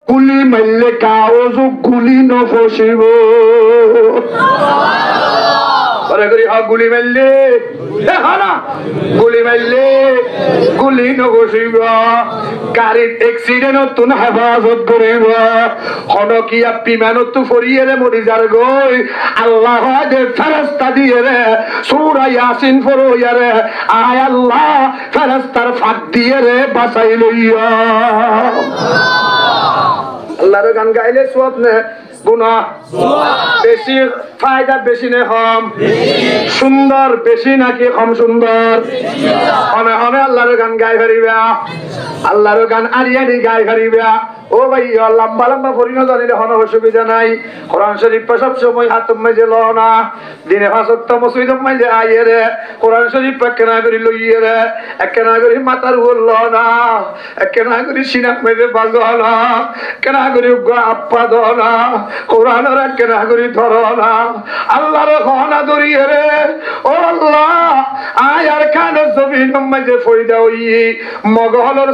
গুলি মারলে কাগজ গুলি নফসিব গুলি মারলে গুলি মারলে গুলি নফসিব গাড়ির এক্সিডেন্ট তুন হেফাজত করিব হনকিয়া বিমানত ফরিয়ে রে মরি যার গই আল্লাহ যে ফেরেশতা দিয়ে রে সূরা ইয়াসিন ফরইয়া রে আয় আল্লাহ ফেরেশতার ফাঁক দিয়ে রে বাঁচাই লইয়া আল্লাহর গান গাইলে সওয়াব না গুনাহ বেশি ফায়দা বেশি না কম সুন্দর বেশি নাকি কম সুন্দর হবে হবে আল্লাহর গান গাই পারিবা আল্লাহর গান আরিয়ানি গাই পারিবা ও ভাই লম্বা লম্বা পরিণ জানিলে কোনো অসুবিধা নাই কোরআন শরীফ সব সময় হাত মাঝে লো না দিনে ফাঁসত্ব মসজিদ মাঝে আইয়ে রে কোরআন শরীফ কেনা করি লইয়ে রে কেনা করি মাথার উপর লো না কেনা করি সিনাক মেঝে বাজো না কেনা করি আপ্পা দো না কোরআনের কেনা করি ধরো না আল্লাহর খনা ধরিয়ে রে ও আল্লাহ আয় আর খানের জমিন মাঝে ফইদা হই মগহলর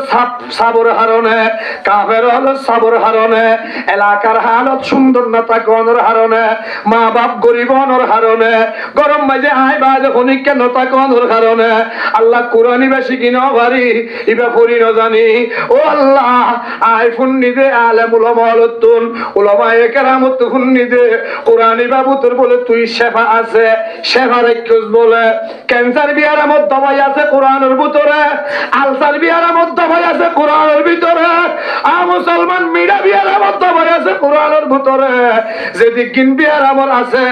সাবর হারনে কাফের সাবর হারনে এলাকার হালত সুন্দর না তাকনের হারনে মা বাপ গরিবনের হারনে গরম মাঝে আয় বাজ খনিকে নতাকনের হারনে আল্লাহ কুরআনি বেশি কিনা ভারি ইবা পড়ি না জানি ও আল্লাহ আয় ফুন্নি দে আলেম উলামা আলতুন উলামায়ে কেরামত ফুন্নি দে কুরআনি বাবু তোর বলে তুই শেফা আছে শেফা রাখছস বলে ক্যান্সার বিয়ার মত দবাই আছে কোরআনের ভিতরে আলসার বিয়ার মত দবাই আছে কোরআনের ভিতরে মুসলমান মিডা বিয়ার মত দবাই আছে কোরআনের ভিতরে যদি কিন বিয়ার আমর আছে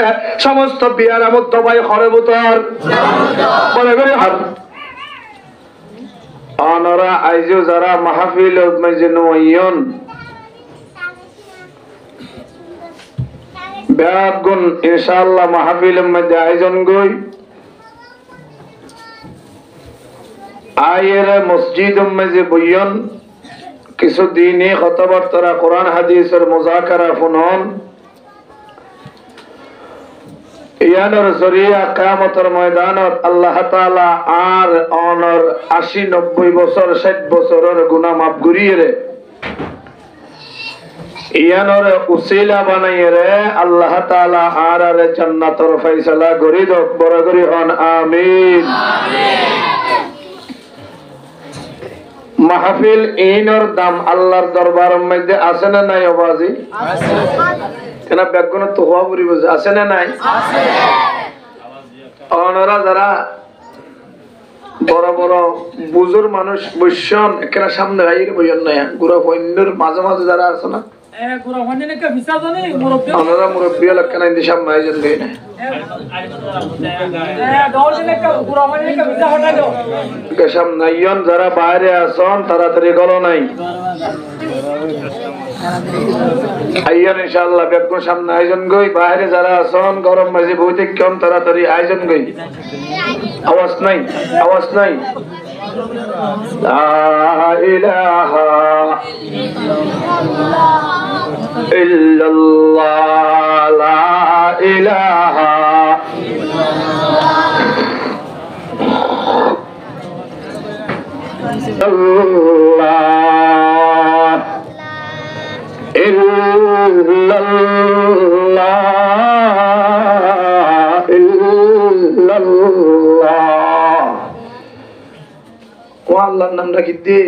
সমস্ত বিয়ার মত দবাই ঘরের ভিতর বলে করে আনারা আইজো যারা মাহফিল মাইজে নয়ন ব্যাগুন ইনশাআল্লাহ মাহফিলের মধ্যে আয়োজন গই আয়ের মসজিদের মধ্যে বইয়ন কিছু দিনে কথাবার্তা কোরআন হাদিসের মুযাকারা ফুনন ইয়ানোর জরিয়া কিয়ামতের ময়দানত আল্লাহ তাআলা আর অনর 80 90 বছর 60 বছরের গুনাহ মাফ করিয়ে রে ইয়ানোর উসিলা বানাইয়ে রে আল্লাহ তাআলা আর জান্নাতের ফয়সালা করি দক বড় করি হন আমিন মাহফিল ইনর দাম আল্লাহর দরবারের মধ্যে আছে না নাই আওয়াজি আছে কেন ব্যাগুন তো হওয়া পরিব আছে না নাই আছে ওনারা যারা বড় বড় বুজুর মানুষ বৈশ্যন এখানে সামনে আইরে বইন না গুরা ফইন্নর মাঝে মাঝে যারা আছে না গুরা ফইন্নে কে ভিসা জানে মুরব্বি ওনারা মুরব্বি লক্ষণ ইন সামনে আইজন গই না দৌড়লে কে গুরা ফইন্নে কে ভিসা হটাই দাও কে সামনে আইয়ন যারা বাইরে আসন তাড়াতাড়ি গলো নাই আইয়ন ইনশাআল্লাহ বেকুন সামনে আয়োজন গই বাইরে যারা আসন গরম মাঝে বইতে কম তাড়াতাড়ি আয়োজন গই আওয়াজ নাই আওয়াজ নাই লা ইলাহা ইল্লাল্লাহ লা ইলাহা ইল্লাল্লাহ ইল্লাল্লাহ ইল্লাল্লাহ ও আল্লাহর নাম রাখি দে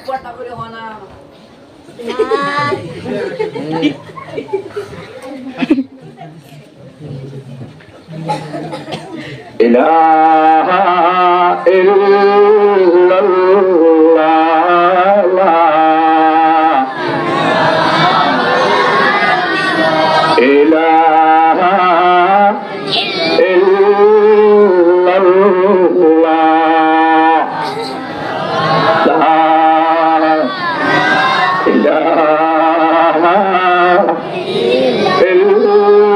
পড়তা করে হনা ইলাহা ইল্লাল্লাহ ইলাহা ইল্লাল্লাহ লা ইলাহা ইল্লাল্লাহ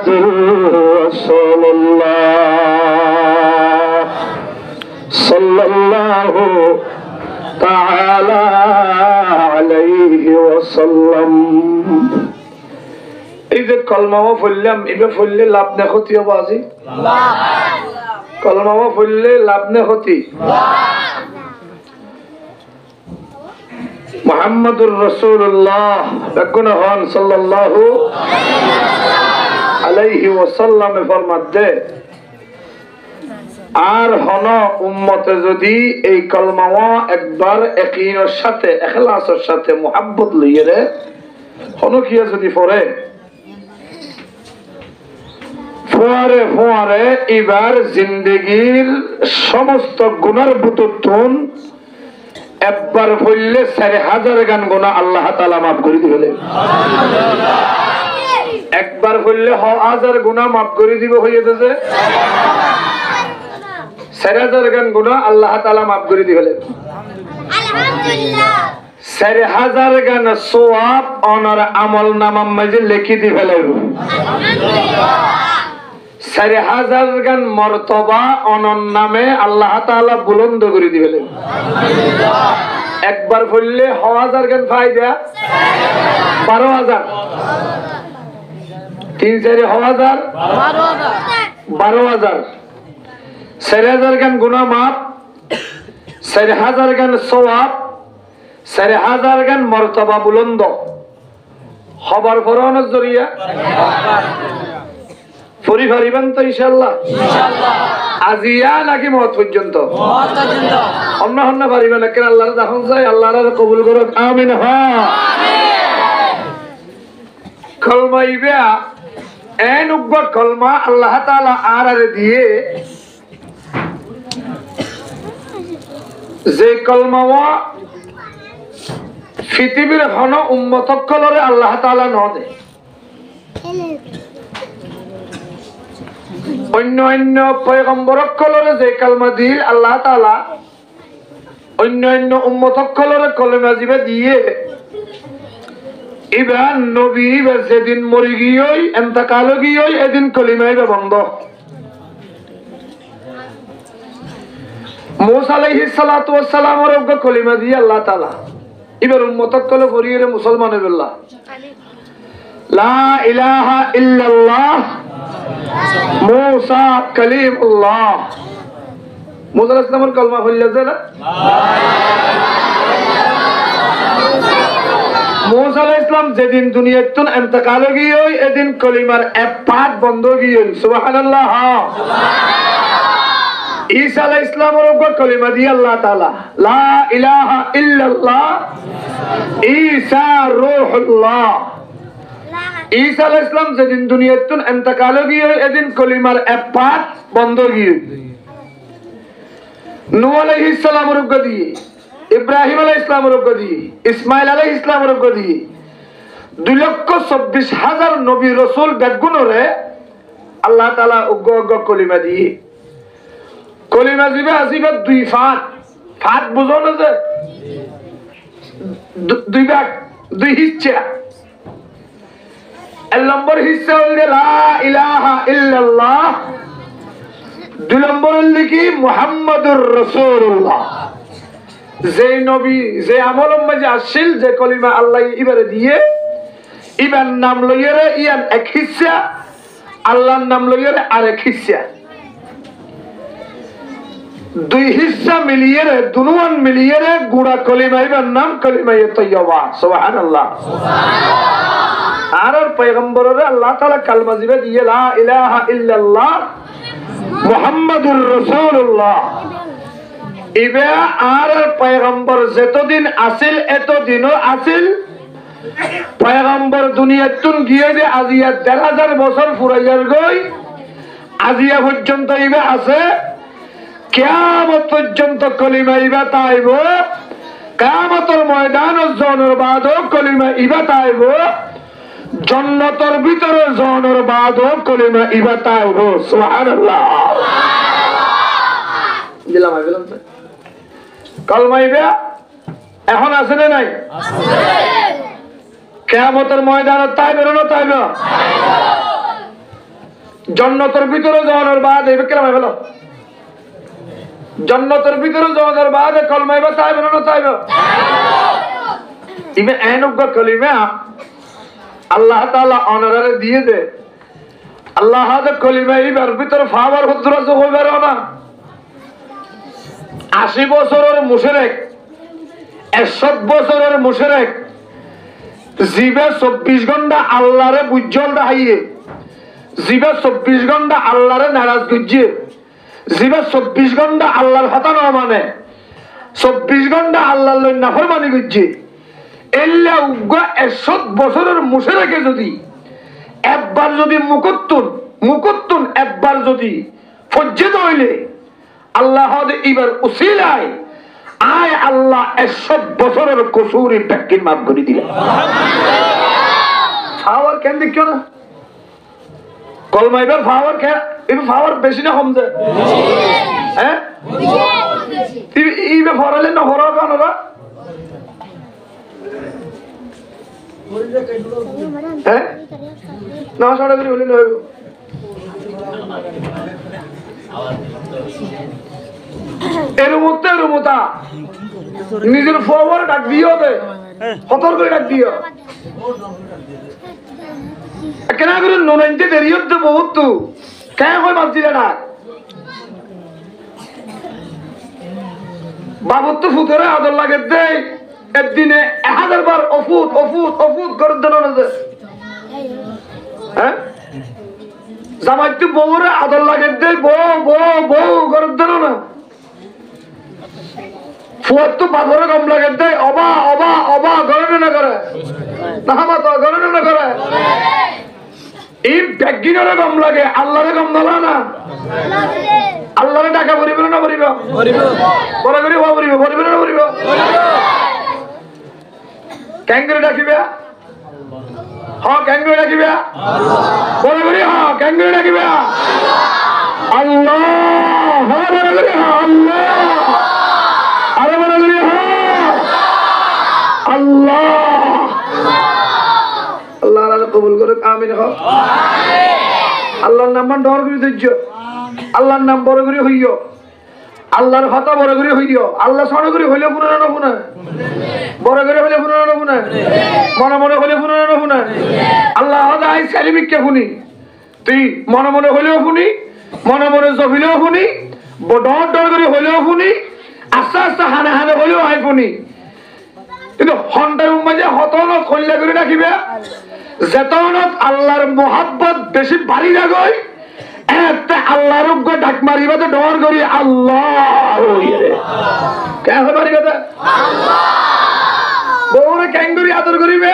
মুহাম্মাদুর রাসূলুল্লাহ সাল্লাল্লাহু তাআলা আলাইহি ওয়াসাল্লাম। এই যে কলমাও পড়লাম, এবে পড়লে লাভ না ক্ষতি হবে আজি? কলমাও পড়লে লাভ না ক্ষতি? মুহাম্মাদুর রাসূলুল্লাহ বেগুন হন সাল্লাল্লাহু আলাইহি ওয়াসাল্লাম ফরমাতে আর হন উম্মতে যদি এই কলমাও একবার ইয়াকিনের সাথে ইখলাসের সাথে মুহাব্বত লইয়ে রে হন কিয়া যদি পড়ে ফোয়ারে ফোয়ারে এবার জিন্দগির সমস্ত গুনার বুতুতুন একবার পড়লে 4000 গান গুনাহ আল্লাহ তাআলা maaf করে দিবেন। একবার পড়লে 1000 গুনাহ maaf করে দিব হয়ে যাবে 4000 গান গুনাহ আল্লাহ তাআলা maaf করে দিবেন। আলহামদুলিল্লাহ 4000 গান সওয়াব ওনার আমলনামার মাঝে লিখে দিবেন। আলহামদুলিল্লাহ 4000 গান মর্তবা ওনার নামে আল্লাহ তাআলা বুলন্দ করে দিবেন। আলহামদুলিল্লাহ একবার পড়লে 1000 গান ফায়দা 12000 3 4 1000 12000 4000 গান গুনাহ maaf 4000 গান সওয়াব 4000 গান মর্তবা বুলন্দ খবর ফরনের জরিয়া পরিবারিবেন তো ইনশাআল্লাহ? ইনশাআল্লাহ আজিয়া নাকি মওত পর্যন্ত? মওত পর্যন্ত অন্য অন্য পারিবেন কেন আল্লাহর যখন চাই আল্লাহর কবুল করুক আমিন। হ্যাঁ আমিন। কলমা ইবা এন উগ্র কলমা আল্লাহ তাআলা আরারে দিয়ে যে কলমা পৃথিবীর হন উম্মতক কলরে আল্লাহ তাআলা ন দে অন্য অন্য পয়গম্বরক কলরে যে কালমা দিয়ে আল্লাহ তাআলা অন্য অন্য উম্মতক কলরে কলমা দিবে দিয়ে এবার নবী যেদিন মরি গিয়েই এন্তকাল গিয়েই এদিন কলিমা ইবে বন্ধ। মূসা আলাইহিস সালাতু ওয়াস সালামের ওগো কলিমা দিয়ে আল্লাহ তাআলা এবার উম্মতক কল করিয়ে মুসলমান হইবল্লাহ লা ইলাহা ইল্লাল্লাহ মুসা কালিমুল্লাহ। মুসা আলাইহিস সালামের কলমা হইল যে না মুসা আলাইহিস সালাম যেদিন দুনিয়াতুন ইন্তেকাল গিয়ে এদিন কলিমার এক পাঠ বন্ধ গিয়ে সুবহানাল্লাহ। ঈসা আলাইহিস সালামের উপর কলিমা দিয়ে আল্লাহ তাআলা লা ইলাহা ইল্লাল্লাহ ঈসা রূহুল্লাহ। ঈসা আলাইহিস সালাম যেদিন দুনিয়াতুন ইন্তেকাল গিয়ে এদিন কলিমার এক পাঠ বন্ধ গিয়ে নূহ আলাইহিস সালামের উপর দিয়ে ইব্রাহিম আলাইহিস সালামের উপর দিয়ে ইসমাইল আলাইহিস সালামের উপর দিয়ে 2,24,000 নবী রাসূল বেগুনরে আল্লাহ তাআলা উগ্র কলিমা দিয়ে কলিমা দিবে আসিবে দুই ফাট বুঝো না যে দুই ভাগ দুই হিস্সা। এক নম্বর হিস্সা হইল লা ইলাহা ইল্লাল্লাহ, 2 নম্বর হইল কি মুহাম্মাদুর রাসূলুল্লাহ। যে নবী যে আমলের মাঝে আসছিল যে কলিমা আল্লাহ ইবারে দিয়ে ইবার নাম লইয়ারে ইয়ান এক হিস্সা, আল্লাহর নাম লইয়ারে আরেক হিস্সা। দুই হিস্সা মিলিয়ে রে দুনুয়ান মিলিয়ে রে গুড়া কলিমা ইবার নাম কলিমা তাইয়্যিবা সুবহানাল্লাহ। আর পয়গম্বররে আল্লাহ তাআলা কালমা দিবে দিয়ে লা ইলাহা ইল্লাল্লাহ মুহাম্মাদুর রাসূলুল্লাহ। ইবে আর পয়গম্বর যতদিন আসিল এতদিনও আসিল। পয়গম্বর দুনিয়াতুন গিয়ে দে আজিয়া 1000 বছর ফুরাইয়ার গই আজিয়া পর্যন্ত ইবে আছে। কিয়ামত পর্যন্ত কলিমা ইবা তাইব, কিয়ামতের ময়দান জনের বাদ কলিমা ইবা তাইব, জান্নাতের ভিতরে জনের বাদ কলিমা ইবা তাইব সুবহানাল্লাহ। দিলাম আই বললাম কলমা ইবা এখন আছে না নাই? আছে। কিয়ামতের ময়দানে তাইব না তাইব? জান্নাতের ভিতরে যাওয়ার বাদ এই কালামা বলো জান্নাতের ভিতরে যাওয়ার বাদ কলমা বা তাইবে না তাইবে ইবে এনগা কলিমা আল্লাহ তাআলা অনারে দিয়ে দে আল্লাহ হাদে কলিমা ইবার ভিতরে ফাওয়ার হুজরা জগল বেরো না 80 বছরের মুশরিক 100 বছরের মুশরিক জিবে 24 ঘন্টা আল্লাহরে বুঝল দাইয়ে জিবে 24 ঘন্টা আল্লাহরে নারাজ গুজিয়ে জিবে 24 ঘন্টা আল্লাহর কথা না মানে 24 ঘন্টা আল্লাহর লই নাফরমানি গুজিয়ে এল্লা উগা 100 বছরের মুশরিকে যদি একবার যদি মুকুত্তুন একবার যদি ফজ্জিত হইলে আল্লাহ হদে ইবার উসিলায় আয় আল্লাহ 100 বছরের কসুরি টাকির মাফ করে দিলেন ফাওয়ার কেন দেখিও না কলমা এবার ফাওয়ার কেন এবার ফাওয়ার বেশি না কম যায় হ্যাঁ ইবে ফরালে না ফরা কেন না হ্যাঁ না সাড়ে করে হলে নয় এর মধ্যে নিজের ফরওয়ার্ড ডাক দিও দে কতর করে ডাক দিও কেন করে ননাইতে দেরি হচ্ছে বহুত তো কেন হয় ভাবছি না বাবুর তো ফুতরে আদর লাগে দেয় একদিনে 1000 বার অফুত করে দেন না হ্যাঁ জামাই তো বউরে আদর লাগে দেয় বউ করে দেন না ফুয়ার তো বাবরে কম লাগে দেয় অবা করে না করে না তো করে না করে এই ব্যাগিনারে কম লাগে আল্লাহরে কম দলা না আল্লাহরে টাকা পরিবে না পরিবে বড় করে হওয়া পরিবে না পরিবে ক্যাঙ্গরে ডাকিবে হ্যাঁ ক্যাঙ্গরে ডাকিবে বড় করে হ্যাঁ ক্যাঙ্গরে ডাকিবে আল্লাহ হ্যাঁ বড় করে হ্যাঁ আল্লাহ আরে বড় করে হ্যাঁ আল্লাহ আল্লাহ আল্লাহ কবুল করে আমিন হও আল্লাহর নাম ডর করে ধৈর্য আল্লাহর নাম বড় করে হইও আল্লাহর কথা বড় করে হইও আল্লাহ সড় করে হইলে পুনরানো পুনা বড় করে হইলে পুনরানো পুনা মনে হইলে পুনরানো পুনা আল্লাহ আই সালিমিককে শুনি তুই মনে হইলেও শুনি মনে জবিলেও শুনি ডর করে হইলেও শুনি আস্তে হানে হইলেও আই শুনি কিন্তু সন্তান মাঝে হতনত কল্যা করে রাখিবে যেতনত আল্লাহর মোহাব্বত বেশি বাড়ি না গই একটা আল্লাহর উগ্র ডাক মারিবা তো ডর করি আল্লাহ কেন মারি কথা বউরে ক্যাঙ্গুরি আদর করিবে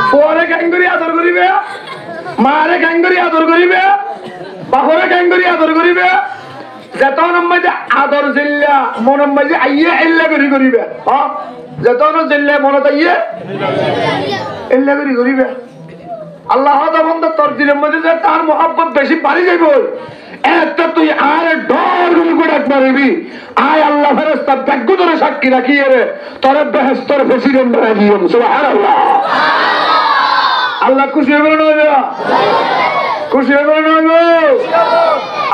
ফুয়ারে ক্যাঙ্গুরি আদর করিবে মারে ক্যাঙ্গুরি আদর করিবে বাপরে ক্যাঙ্গুরি আদর করিবে যেতন মাঝে আদর জিল্লা মন মাঝে আইয়ে এল্লা করিবে হ্যাঁ যেতন জিল্লা মনত আইয়ে এল্লা করিবে আল্লাহ বন্ধু তোর দিলের মধ্যে যে তার মোহাব্বত বেশি বাড়ি যাইব একটা তুই আর ডর করে ডাক মারিবি আয় আল্লাহ ফেরেশতা ব্যাগ্য ধরে সাক্ষী রাখিয়ে রে তোর বেহেশতের প্রেসিডেন্ট বানাই দিও সুবহানাল্লাহ আল্লাহ খুশি হবে না খুশি হবে না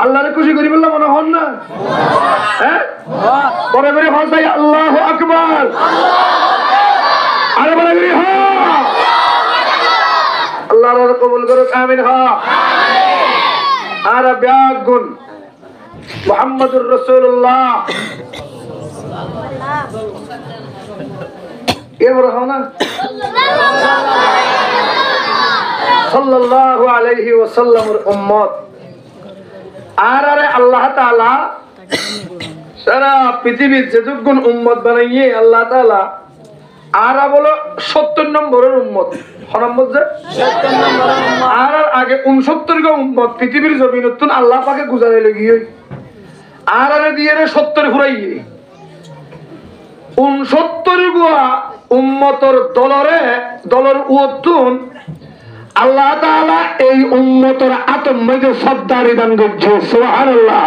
আল্লাহরে খুশি করি বললাম মনে হন না হ্যাঁ পরে করে হন তাই আল্লাহু আকবার আরে বলে করি হ্যাঁ আল্লাহ কবুল করুক আমিন হ্যাঁ আর ব্যাগুন মুহাম্মদুর রাসূলুল্লাহ এবার হও না সাল্লাল্লাহু আলাইহি ওয়াসাল্লামের উম্মত আর আল্লাহ তাআলা সারা পৃথিবীর যেটুকুন উম্মত বানাইয়ে আল্লাহ তাআলা আর বলো 70 নম্বরের উম্মত নম্বর যে 70 নম্বরের উম্মত আর আগে 69 গো উম্মত পৃথিবীর জমিনতুন আল্লাহ পাকে গুজারাইলে গিয়ে আর দিয়ে 70 ফুরাইয়ে 69 গো উম্মতর দলর উত্তুন আল্লাহ তাআলা এই উম্মতের আতম মধ্যে সর্দারি দান করছে সুবহানাল্লাহ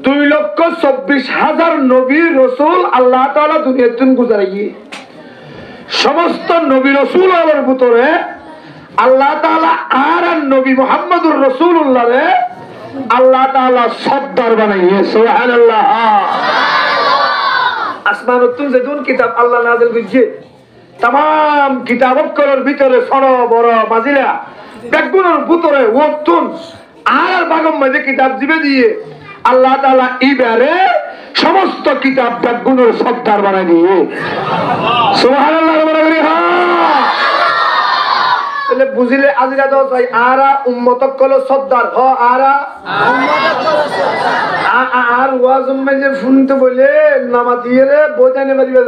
2,24,000 নবী রাসূল আল্লাহ তাআলা দুনিয়াতে গুজারাইয়ে সমস্ত নবী রাসূলের ভিতরে আল্লাহ তাআলা আর নবী মুহাম্মদুর রাসূলুল্লাহ রে আল্লাহ তাআলা সর্দার বানাইয়ে সুবহানাল্লাহ। আসমানুত যেদুন কিতাব আল্লাহ নাযিল করেছে तमाम কিতাবকরের ভিতরে ছোট বড় মাজিলা বেগুনের ভিতরে ওতুন আর বাগম মাঝে কিতাব দিবে দিয়ে আল্লাহ তাআলা ইবারে সমস্ত কিতাব বেগুনের সর্দার বানাই দিয়ে সুবহানাল্লাহ বলে হ্যাঁ তাহলে বুঝিলে আজিরা দাও তাই আরা উম্মতক কল সর্দার হ আরা উম্মতক কল সর্দার আর ওয়াজম মাঝে শুনতে বলে নামাতিয়ে রে বইতানে মারিবে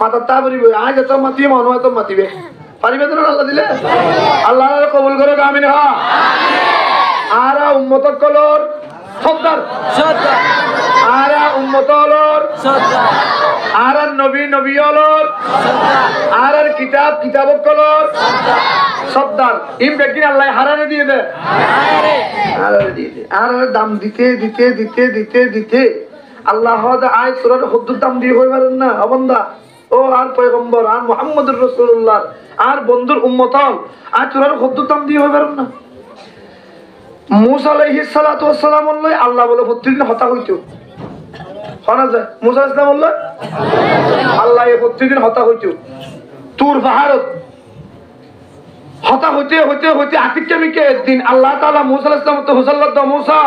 মাথা তা বলিবে আজ এত মাতিয়ে মনে হয় তো মাতিবে পারিবে তো আল্লাহ দিলে আল্লাহ কবুল করে আমিন হ্যাঁ আরা উম্মতক কলর সর্দার সর্দার আরা উম্মত হলর সর্দার আরা নবী নবী হলর সর্দার আরার কিতাব কিতাবক কলর সর্দার ইম বেকিন আল্লাহ হারারে দিয়ে দে হারারে দিয়ে দে আর দাম দিতে দিতে দিতে দিতে দিতে আল্লাহ হদ আয় তোর হুদ্দুর দাম দিয়ে হই পারেন না অবন্দা ও আর পয়গম্বর আর মুহাম্মদুর রাসূলুল্লাহ আর বন্ধুর উম্মত আর তোর হুদ্দুর দাম দিয়ে হই পারেন না মুসা আলাইহিস সালাতু ওয়াস সালাম আল্লাহ আল্লাহ বলে প্রতিদিন হতা হইতো শোনা যায় মুসা আলাইহিস সালাম আল্লাহ আল্লাহ প্রতিদিন হতা হইতো তুর পাহাড়ত হতা হইতে হইতে হইতে আতিকমিকে একদিন আল্লাহ তাআলা মুসা আলাইহিস সালাম তো হুসাল্লাহ দা মুসা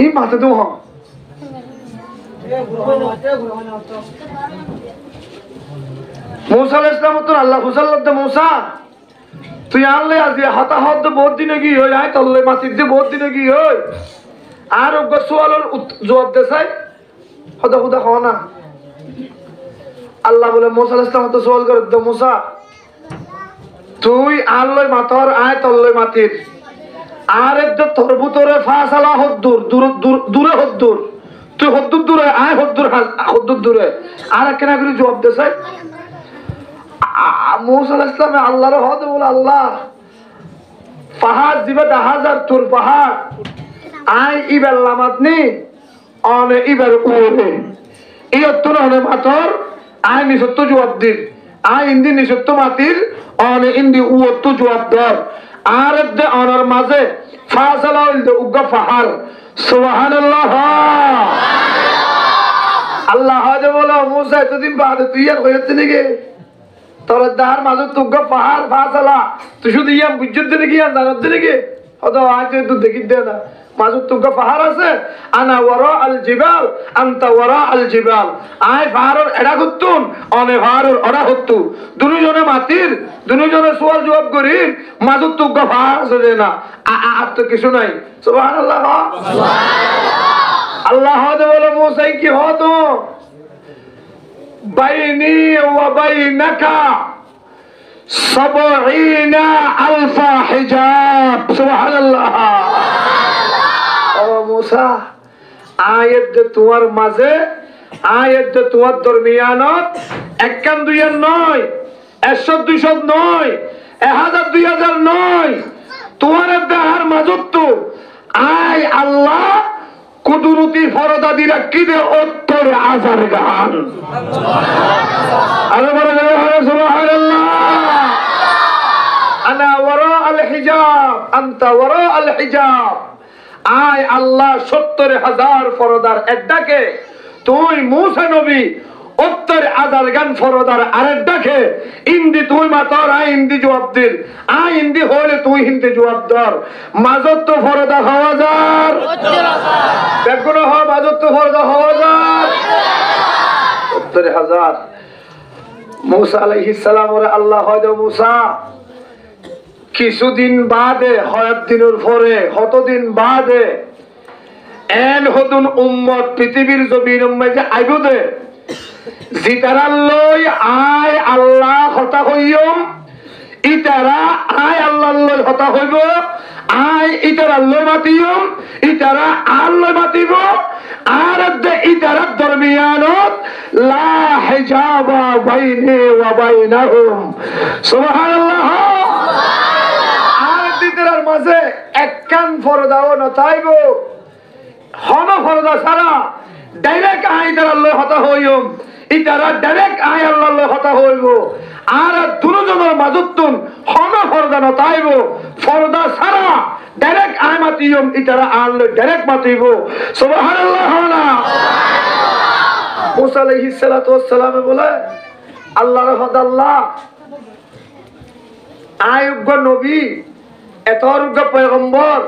এই মাথা তো হ মুসা আলাইহিস সালাম তো আল্লাহ হুসাল্লাহ দা মুসা তুই আনলে আজ হাতা হাত বহুত দিনে কি হয় আয় তল্লে মাটির দিয়ে বহুত দিনে কি হয় আর সোয়ালের জবাব দেশাই হদা হুদা খাওয়া না আল্লাহ বলে মুসা আলাইহিস সালাম তো সোয়াল করে দে মুসা তুই আনলে মাথর আয় তল্লে মাটির আর একদম তোর ভিতরে ফাসালা হদ্দুর দূরে হদ্দুর তুই হদ্দুর দূরে আয় হদ্দুর দূরে আর কেনা করে জবাব দেশাই মুসা আলাইহিস সালাম আল্লাহর হদ বলে আল্লাহ পাহাড় দিবে 10,000 তোর পাহাড় আই ইবার লামাতনি অনে ইবার উড়ে ইয়ত্তর অনে মাতর আই নিসত্ব জবাব দিন আই ইন্দি নিসত্ব মাতির অনে ইন্দি উত্ত জবাব দর আর দে অনার মাঝে ফাসালা হইল উগা পাহাড় সুবহানাল্লাহ আল্লাহ হদ বলে মুসা এতদিন বাদে তুই আর হইতে নাকি তোর দার মাঝে তুগা পাহাড় ফাসালা তুই শুধু ইয়াম বুঝতে দিনে কি জানাত দিনে কি হয়তো আজ তুই দেখি দে না মাঝে তুগা পাহাড় আছে আনা ওয়ারা আল জিবাল আনতা ওয়ারা আল জিবাল আয় পাহাড়ের এড়া হতুন অনে পাহাড়ের ওড়া হতু দুজনে মাটির দুজনে সওয়াল জবাব করি মাঝে তুগা পাহাড় আছে না আর তো কিছু নাই সুবহানাল্লাহ সুবহানাল্লাহ আল্লাহ হদ বলে মুসা কি হতো বাইনি ওয়া বাইনাকা 70,000 হিজাব সুবহানাল্লাহ ও মুসা আয়াত তোমার মাঝে আয়াত তোমার দরমিয়ানত একখান দুইয়ার নয় 100 200 নয় 1000 2000 নয় তোমার দেহার মাঝত তো আয় আল্লাহ কুদরতি ফরদা দিরা কি দে 70,000 গান আরে বলে সুবহানাল্লাহ আনা ওয়ারা আল হিজাব আনতা ওয়ারা আল হিজাব আয় আল্লাহ 70,000 ফরদার একটাকে তুই মুসা নবী 70,000 গান ফরদার আরেকটাকে ইন্দি তুই মাতর আই ইন্দি জবাব দিল আই ইন্দি হলে তুই হিন্দি জবাব দর মাঝত তো ফরদা হওয়া যার 70,000 দেখুন হ মাঝত তো ফরদা হওয়া যার 70,000 মুসা আলাইহিস সালাম ওরে আল্লাহ হয় দে মুসা কিছুদিন বাদে হয়ত দিনের পরে কতদিন বাদে এন হতুন উম্মত পৃথিবীর জমিন মাঝে আইব দে জিতারা লই আয় আল্লাহ হতা হইয়ম ইতারা আয় আল্লাহ লই হতা হইব আয় ইতারা লই মাতিয়ম ইতারা আর লই মাতিব আর দে ইতারা দরমিয়ানত লা হিজাবা বাইনি ওয়া বাইনাহুম সুবহানাল্লাহ আর মাঝে একখান ফরদাও নথাইব হন ফরদা সারা ডাইরেক্ট আই তার আল্লাহ হতা হইম ইতারা ডাইরেক্ট আই আল্লাহ হতা হইব আর দুজনের মাজুতুন হন ফরদা নতাইব ফরদা সারা ডাইরেক্ট আয় মাতিয়ম ইতারা আনলে ডাইরেক্ট মাতিব সুবহানাল্লাহ না মুসা আলাইহিস সালাতু ওয়াস সালামে বলে আল্লাহর হদাল্লাহ আয়ুগ্য নবী এতর্গ পয়গম্বর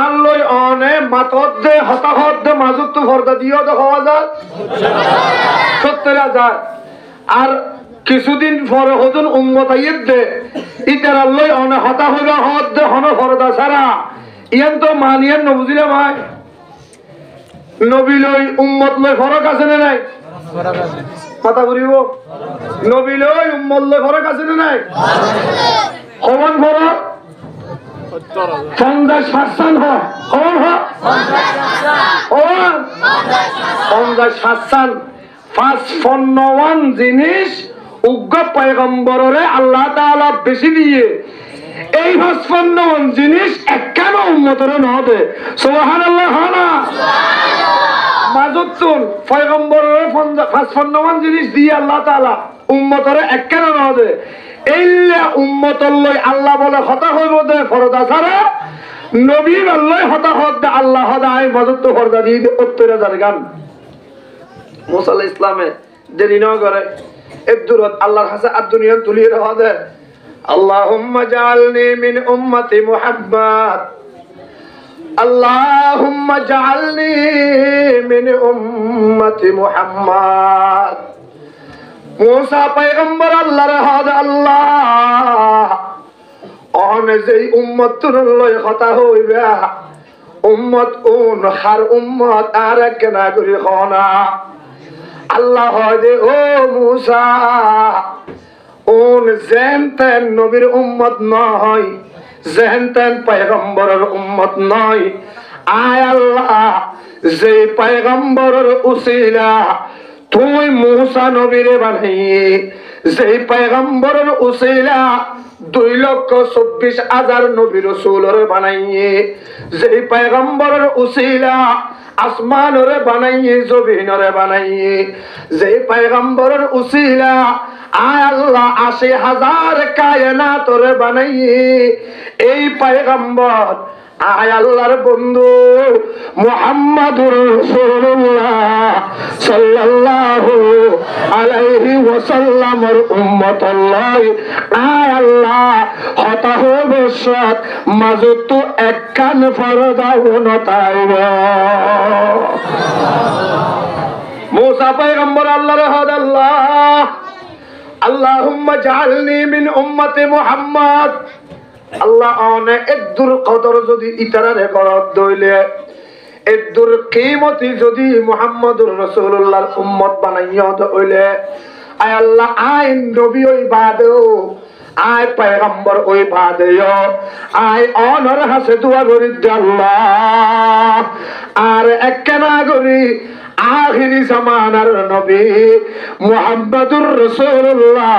আল্লই অনে মাতদ দে হতাহত দে মাজুত ফরদা দিও তো হওয়া যায় ৭০,০০০ আর কিছুদিন পরে হতুন উম্মত আইয়ের দে ইতার আল্লই অনে হতা হইবা হত দে হন ফরদা ছাড়া ইয়ান তো মানিয়ান নবুজিলে ভাই নবী লই উম্মত লই ফরক আছে না নাই কথা বলিব নবী লই উম্মত লই ফরক আছে না নাই সমান ফরক 50% হয় সমান হয় 50% 55 জিনিস উগ্র পয়গম্বরে আল্লাহ তাআলা বেশি দিয়ে এই 55 জিনিস একখান উম্মতরে নদে সুবহানাল্লাহ না মাজুতুন পয়গম্বরের 55 জিনিস দিয়ে আল্লাহ তাআলা উম্মতরে একখান নদে এইলা উম্মতর লই আল্লাহ বলে হতা হইব দে ফরদা ছাড়া নবীর লই হতা হদ দে আল্লাহ হদায় মাজুত ফরদা দিয়ে ৭০,০০০ গান মুসা আলাইহিস ইসলামে দেরি না করে একদুরত আল্লাহর কাছে আর দুনিয়া তুলিয়ে রাখা দে আল্লাহুম্মা জাআলনি মিন উম্মতি মুহাম্মদ আল্লাহুম্মা জাআলনি মিন উম্মতি মুহাম্মদ মুসা পয়গম্বর আল্লাহর হদ আল্লাহ অনে যেই উম্মতর লই কথা হইবা উম্মত উন হার উম্মত আর কেনা করি খনা আল্লাহ দে ও মুসা উন জেনতেন নবীর উম্মত নয় জেনতেন পয়গম্বরের উম্মত নয় আয় আল্লাহ যে পয়গম্বরের উসিলা তুই মুসা নবীরে বানাইয়ে যে পয়গম্বরের উসিলা 2,24,000 নবী রাসূলরে বানাইয়ে যে পয়গম্বরের উসিলা আসমানরে বানাইয়ে জমিনরে বানাইয়ে যে পয়গম্বরের উসিলা আয় আল্লাহ ৮০,০০০ কায়নাতরে বানাইয়ে এই পয়গম্বর আয় আল্লাহর বন্ধু মুহাম্মাদুর রাসূলুল্লাহ সাল্লাল্লাহু আলাইহি ওয়াসাল্লামের উম্মতুল্লাহ আয় আল্লাহ হতা হবে সৎ মাজুত একখান ফরদা নতাইব মুসা পয়গম্বর আল্লাহর হদ আল্লাহ আল্লাহুম্মা জাআলনি মিন উম্মতি মুহাম্মদ আল্লাহ আনে একদুর কদর যদি ইতারারে করত দইলে একদুর কিমতি যদি মুহাম্মদুর রাসূলুল্লাহর উম্মত বানাইয়া দইলে আয় আল্লাহ আয় নবী ওই বাদেও আয় পয়গম্বর ওই বাদেও আয় অনর হাসে দোয়া করি আল্লাহ আর একখানা করি আখিরি জামানার নবী মুহাম্মদুর রাসূলুল্লাহ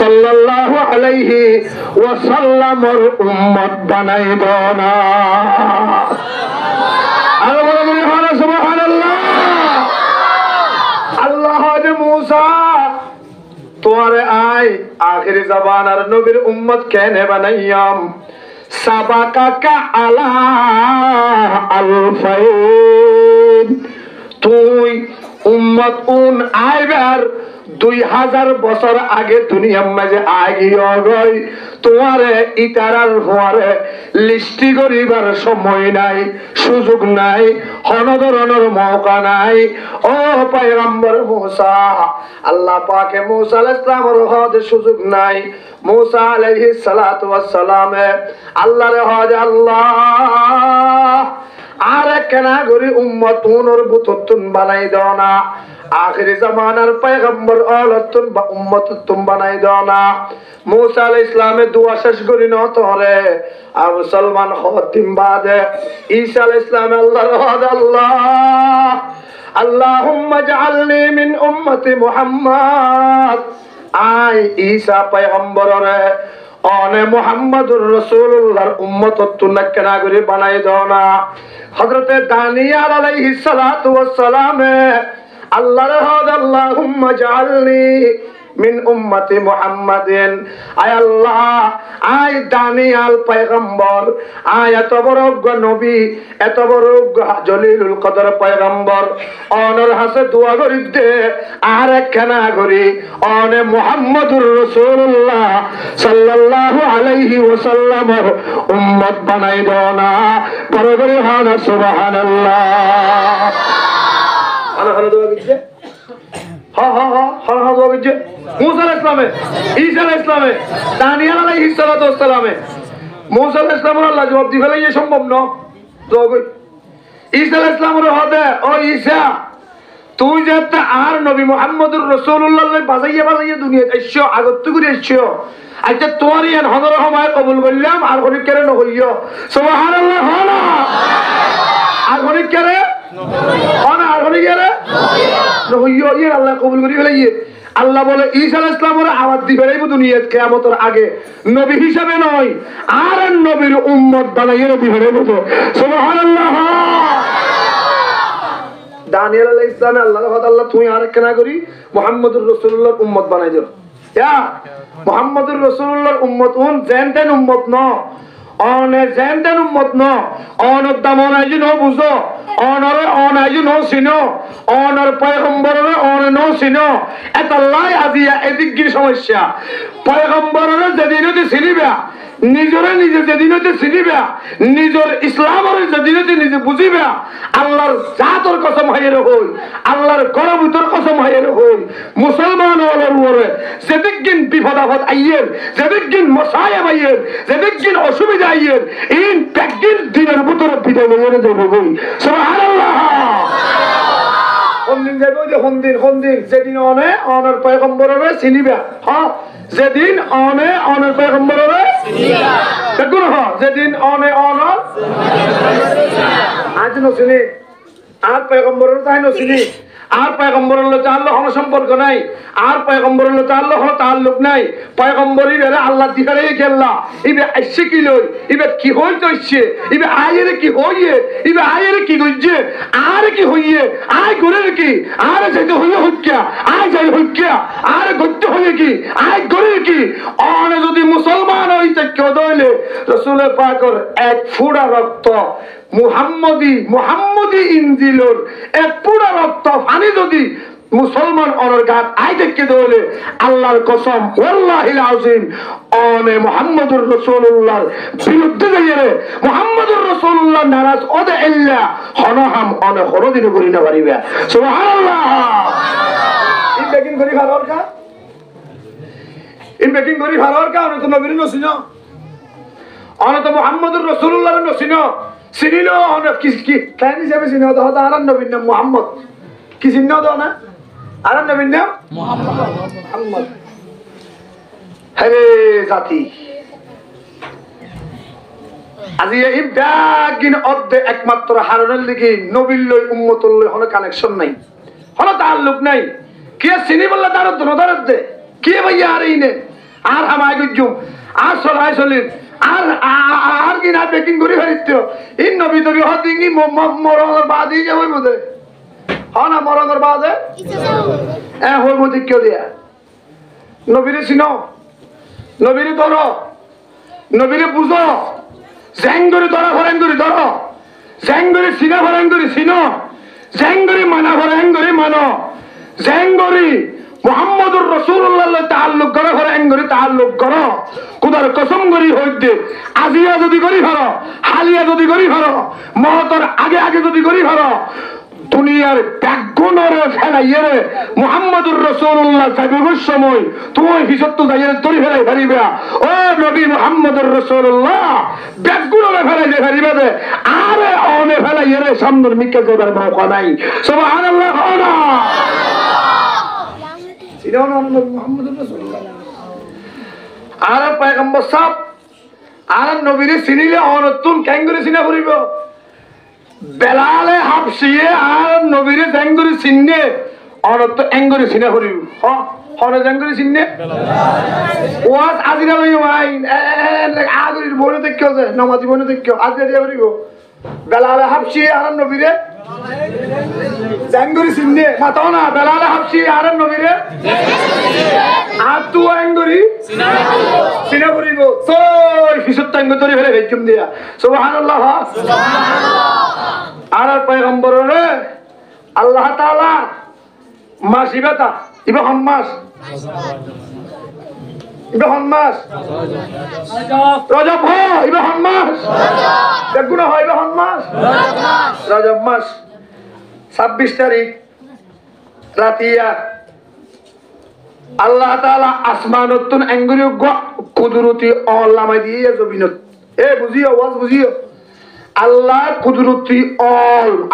সাল্লাল্লাহু আলাইহি ওয়াসাল্লামের উম্মত বানাইব না আর বলে সুবহানাল্লাহ আল্লাহ দে মুসা তোরে আয় আখিরি জামানার নবীর উম্মত কেনে বানাইয়াম সাবাকাকা আলা আলফাইন তুই উম্মত উন আইবার ২০০০ বছর আগে দুনিয়ার মাঝে আগিয়ে গই তোমারে ইতারার হওয়ারে লিস্টি করিবার সময় নাই সুযোগ নাই কোন ধরনের মৌকা নাই ও পয়গম্বর মুসা আল্লাহ পাকে মুসা আলাইহিস সালামের হদে সুযোগ নাই মুসা আলাইহিস সালাতু ওয়াস সালাম আল্লাহর হদ আল্লাহ আর কেনা করি উম্মত উনর বুততুন বানাই দাও না আখিরি জামানার পয়গম্বর অলতুন বা উম্মত তুম বানাই দাও না মুসা আলাইহিস সালামের দোয়া শেষ করি না তোরে আর মুসলমান খতিম বাদে ঈসা আলাইহিস সালাম আল্লাহর হদ আল্লাহ আল্লাহুম্মা জাআলনি মিন উম্মতি মুহাম্মদ আই ঈসা পয়গম্বররে অনে মুহাম্মদুর রাসূলুল্লাহর উম্মত তুন কেনা করে বানাই দাও না হযরতে দানিয়াল আলাইহিস সালাতু ওয়াস সালাম আল্লাহর হদ আল্লাহুম্মা জাআলনি মিন উম্মতি মুহাম্মাদিন। আয় আল্লাহ, আয় দানিয়াল পয়গম্বর, আয় এত বড় নবী, এত বড় জলিলুল কদর পয়গম্বর, অনর হাসে দোয়া করি দে আর একখানা করি অনে মুহাম্মদুর রাসূলুল্লাহ সাল্লাল্লাহু আলাইহি ওয়াসাল্লামের উম্মত বানাই দাও না। বড় করে হানা সুবহানাল্লাহ। আনা হানা দোয়া করছে, হা হা হা হানা হানা দোয়া করছে মুসা আলাইহিস সালামে, ঈসা আলাইহিস সালামে, দানিয়েল আলাইহিস সালামে। মুসা আলাইহিস সালামের আল্লাহ জবাব দি ফেলে সম্ভব না। দোয়া কই ঈসা আলাইহিস সালামের হদে, ও ঈসা তুই যে আর নবী মুহাম্মদুর রাসূলুল্লাহ বাজাইয়া বাজাইয়া দুনিয়াতে এসছো, আগত করে এসছো, আচ্ছা তোর ইয়ান হদর সময় কবুল করলাম আর অনেক কেন নহইও সুবহানাল্লাহ। হনা আর অনেক কেন হনা আর অনেক কেন নহইও ইয়ান আল্লাহ কবুল করি ফেলাইয়ে। আল্লাহ বলে ঈসা আলাইহিস সালামের আওয়াজ দি ফেলাইব দুনিয়াত কিয়ামতের আগে, নবী হিসাবে নয় আর নবীর উম্মত বানাইয়া দি ফেলাইব সুবহানাল্লাহ। দানিয়েল আলাইহিস সালাম আল্লাহর কথা, আল্লাহ তুই আর কেনা করি মুহাম্মদুর রাসূলুল্লাহর উম্মত বানাই দাও। ইয়া মুহাম্মদুর রাসূলুল্লাহর উম্মত উন জেনতেন উম্মত ন, অনে জেনতেন উম্মত ন, অনর দামন আইজু ন বুঝো, অনরে অন আইজু ন চিনো, অনর পয়গম্বররে অন ন চিনো। এতাল্লাই আজিয়া এদিক কি সমস্যা, পয়গম্বররে যেদিনতে চিনিবা, নিজরে নিজে যেদিনতে চিনিবা, নিজের ইসলামের যেদিনতে নিজে বুঝিবা, আল্লাহর জাতর কসম হাইরে হই, আল্লাহর গরবুতর কসম হাইরে হই, মুসলমান হওয়ার উপরে যেদিন বিপদ আপদ আইয়ের, যেদিন মশায়া আইয়ের, যেদিন অসুবিধা আইয়ের, ইন একদিন দিনের ভিতরে বিদায় নিয়ে যাবো গই সুবহানাল্লাহ। কোন দিন যাবো যে কোন দিন যেদিন অনে অনর পয়গম্বররে চিনিবা, হ্যাঁ যেদিন অনে অনর পয়গম্বররে চিনিবা, দেখুন হ্যাঁ যেদিন অনে অনর আজ নচিনি আর পয়গম্বরের তাই নচিনি, আর পয়গম্বরের লোক আল্লাহ কোনো সম্পর্ক নাই, আর পয়গম্বরের লোক আল্লাহ কোনো তাল্লুক নাই। পয়গম্বরই বেড়ে আল্লাহ দিকারে গেল্লা ইবে আসছে কি লই, ইবে কি হই তৈছে, ইবে আয়ের কি হইয়ে, ইবে আয়ের কি গইছে, আর কি হইয়ে, আয় করে কি, আর যাইতে হইয়ে হইক্যা, আয় যাই হইক্যা, আর গইতে হইয়ে কি, আয় করে কি। অনে যদি মুসলমান হইতে কেউ দইলে রাসূলের পাকের এক ফুড়া রক্ত মুহাম্মদি ইনজিলর এক পুরা রক্ত পানি যদি মুসলমান অনর গাত আই দেখে দলে আল্লাহর কসম ওয়াল্লাহিল আযীম অনে মুহাম্মদুর রাসূলুল্লাহর বিরুদ্ধে যাইরে মুহাম্মদুর রাসূলুল্লাহ নারাজ ওদে ইল্লা হনহাম অনে হরদিন করি না পারিবা সুবহানাল্লাহ। ইন বেকিং করি ভালোর কা, ইন বেকিং করি ভালোর কা, অনে তো নবীর নসিনো, অনে তো মুহাম্মদুর রাসূলুল্লাহর নসিনো চিনিল কি কেন হিসাবে চিনি হতো হতো আর নবীর নাম মুহাম্মদ, কি চিহ্ন হতো না আর নবীর নাম মুহাম্মদ। হরে জাতি আজি এই ব্যাগিন অর্ধে একমাত্র হারনের লিখি নবীর লই উম্মতর লই কোনো কানেকশন নাই, কোনো তাল্লুক নাই। কে চিনি বললে তার দরদ দে কে ভাইয়া আর ইনে আর হামাই গুজুম আর সরাই চলির আর আর কি না বেকিং করি ফেলিত ইন নবী তবি হদিঙ্গি মরণের বাদই যে হইব দে, হ্যাঁ না মরণের বাদে হইব দিকেও দিয়া। নবীরে চিনো, নবীরে ধরো, নবীরে বুঝো, জেঙ্গরি ধরা ফরেঙ্গরি ধরো, জেঙ্গরি চিনা ফরেঙ্গরি চিনো, জেঙ্গরি মানা ফরেঙ্গরি মানো, জেঙ্গরি মুহাম্মদুর রাসূলুল্লাহ তাআল্লুক করে ফরেঙ্গরি তাআল্লুক করো। খুদার কসম করি হইতে আজিয়া যদি করি ভালো, হালিয়া যদি করি ভালো, মহতর আগে আগে যদি করি ভালো, দুনিয়ার ব্যাগুনরে ফেলাইয়ে মুহাম্মদুর রাসূলুল্লাহ সাহেবের সময় তুমি হিসত্ব যাইয়ে তরি ফেলাই পারিবা। ও নবী মুহাম্মদুর রাসূলুল্লাহ ব্যাগুনরে ফেলাইতে পারিবা দে আরে অনে ফেলাইয়ে সামনের মিকে যাবার মৌকা নাই সুবহানাল্লাহ। না সিনা মুহাম্মদুর রাসূলুল্লাহ আর পয়গম্বর সাহেব আর নবীরে চিনিলে অনতুন ক্যাঙ্গুরি চিনা করিব, বেলালে হাফসিয়ে আর নবীরে জাঙ্গুরি চিননে অনত এঙ্গুরি চিনা করিব। হরে জাঙ্গুরি চিননে ওয়াজ আজিরা লই ভাই আগরির বনে দেখিও যে নামাজি বনে দেখিও আজিরা দিয়া করিব। বেলালে হাফসিয়ে আর নবীরে জাঙ্গুরি সিন্নে মাতাও না বেলালে হাবছি আর নবীরে আর তু আঙ্গুরি সিনা করিব সই ফিসত তাঙ্গ তরি ফেলে ভেজুম দিয়া সুবহানাল্লাহ আর পয়গম্বরে আল্লাহ তাআলা মাস ইবাতা ইবা মাস রজব হয় ইবা মাস দেখুন হয় ইবা মাস রজব মাস 26 তারিখ রাতিয়া আল্লাহ তাআলা আসমানতুন আঙ্গুরি কুদরতি আল্লামা দিয়ে জমিনত এ বুঝিও ওয়াজ বুঝিও আল্লাহ কুদরতি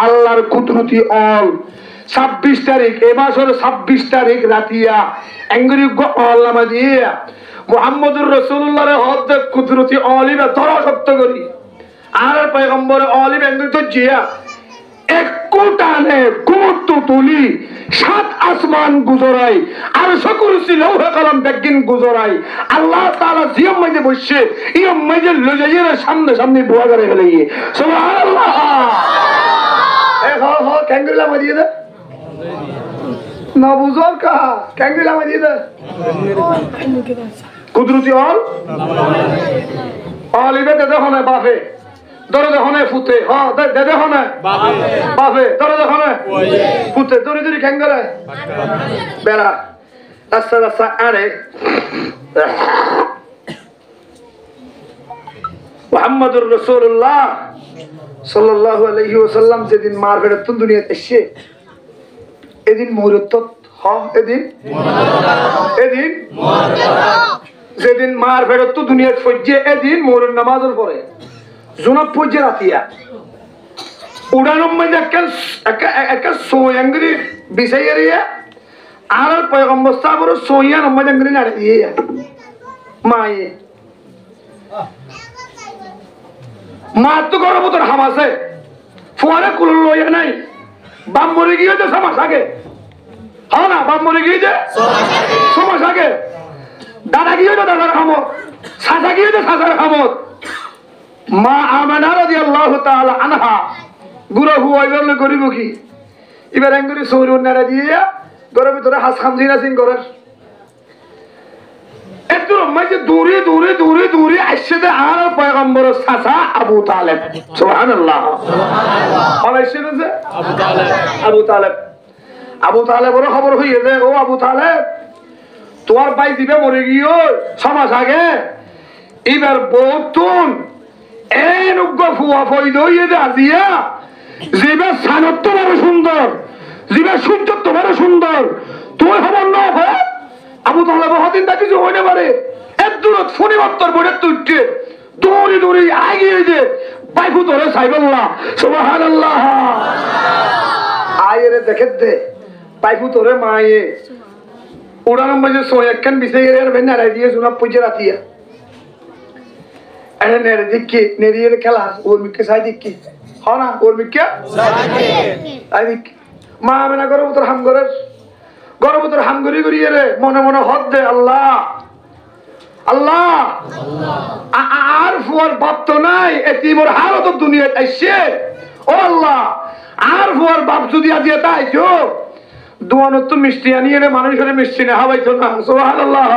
আল্লাহর কুদরতি 26 তারিখ এই মাসের 26 তারিখ রাতিয়া আঙ্গুরি আল্লামা দিয়ে মুহাম্মদুর রাসূলুল্লাহর হদ কুদরতি আলিমে ধরা শক্ত করি আর পয়গম্বর আলিম আঙ্গুরি তো জিয়া এক কোটানে গুরুত্ব তুলি 7 আসমান গুজরাই আর সকরুসি লৌহ কলম বেগিন গুজরাই আল্লাহ তাআলা জিয়ম মাঝে বসে ইয়ম মাঝে লজাইয়ের সামনে সামনে বুয়া করে গেলে সুবহানাল্লাহ এ হো ক্যাঙ্গুলা মারিয়ে দে না বুঝর কা ক্যাঙ্গুলা মারিয়ে দে কুদরতি আলিবে দে দেখো না বাফে দরে দেখো না ফুতে হ্যাঁ দে দেখো না বাফে দরে দেখো না ফুতে দরে দরে ক্যাঙ্গুলা বেলা রাস্তা আরে মুহাম্মদুর রাসূলুল্লাহ সাল্লাল্লাহু আলাইহি ওয়াসাল্লাম যেদিন মার ফেরত দুনিয়াতে এসে এদিন মুহূর্ত এদিন যেদিন মার ফেরত দুনিয়াতে ফজ্জে এদিন মোহর নামাজের পরে জুনাব ফজ্জে রাতিয়া উড়ানোর মধ্যে একটা সোয়াঙ্গরি বিছাইয়া আর পয়গম্বর সাহেবের সোয়া নম্বর আঙ্গরি নাড়ে দিয়ে মায়ে মা তো গর্ভবতর হামাসে ফুয়ারে কুল লইয়া নাই বাম মরে গিয়ে তো সমাজ আগে হ্যাঁ না বাম মরে গিয়ে যে সমাজ আগে দাদা গিয়ে তো দাদার খামত সাজা গিয়ে তো সাজার খামত মা আমানা রাদিয়াল্লাহু তাআলা আনহা গুরু হুয়াইল করিব কি এবার আঙ্গুরি সৌরুন নাড়া দিয়ে গর্ভের ভিতরে হাস খামজি না সিং করার একটু মাঝে দূরে দূরে দূরে দূরে আসছে আর পয়গম্বর চাচা আবু তালেব সুবহানাল্লাহ আবু তালেবের খবর হইয়ে যে ও আবু তালেব তোমার ভাই দিবে মরে গিয়ে সমাজ আগে এবার বহুতুন এন উগ্র ফুয়া ফইদ হইয়ে দে আজিয়া জিবে সানত তোমার সুন্দর জিবে সূর্য তোমার সুন্দর তুই খবর না হয় আবু তালেব হদিন তা কিছু হইতে পারে এর দূরত ফোনে বার্তার বইটা তুইটে দৌড়ে দৌড়ে আগিয়ে যে বাইকু ধরে সাইবল্লাহ সুবহানাল্লাহ আয়েরে দেখে দে বাইকু ধরে মায়ে উড়ানোর মাঝে সোয় একখান বিছাই এর নাড়াই দিয়ে শোনা পুজো রাতিয়া এনে নেড়ে দিকে নেড়িয়ে খেলা ওর মিকে সাই দিকে হ না ওর মিকে সাই দিকে মা মেনা করে তোর হাম করে গর্ভবতর হামগরি করিয়ে রে মনে মনে হদ দে আল্লাহ আল্লাহ আর ফুয়ার বাপ তো নাই এতিমর হালত দুনিয়াতে আইছে ও আল্লাহ আর ফুয়ার বাপ যদি আজিয়া তাইছো দোয়ানত তো মিষ্টি আনিয়ে রে মানুষের মিষ্টি না হাবাইতো না সুবহানাল্লাহ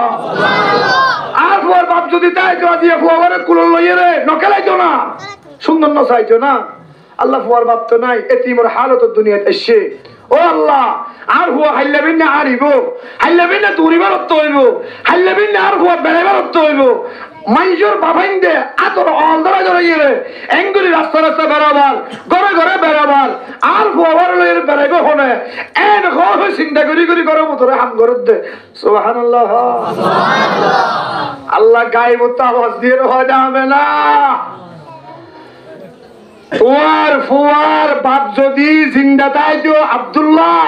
আর ফুয়ার বাপ যদি তাইছো আজিয়া ফুয়ারে কুলল লইয়ে রে নকেলাইতো না সুন্দর ন চাইছো না আল্লাহ ফুয়ার বাপ তো নাই এতিমর হালত দুনিয়াতে আইছে ও আল্লাহ আর হুয়া হাইলাবিন না আরিব হাইলাবিন না দূরিবার অর্থ হইব হাইলাবিন না আর হুয়া বেড়াইবার অর্থ হইব মাইজোর বাবাইন দে আতর অন্ধরা জড়াইয়ে রে এঙ্গুলি রাস্তা রাস্তা বেড়াবার ঘরে ঘরে বেড়াবার আর হুয়াবার লইয়ে বেড়াইব হনে এন ঘর চিন্তা করি করি ঘরে মতরে হাম ঘরত দে সুবহানাল্লাহ আল্লাহ গায়েব আওয়াজ দিয়ে হয় যাবে না তোমার ফুয়ার বাপ যদি জিন্দা তাইতো আব্দুল্লাহ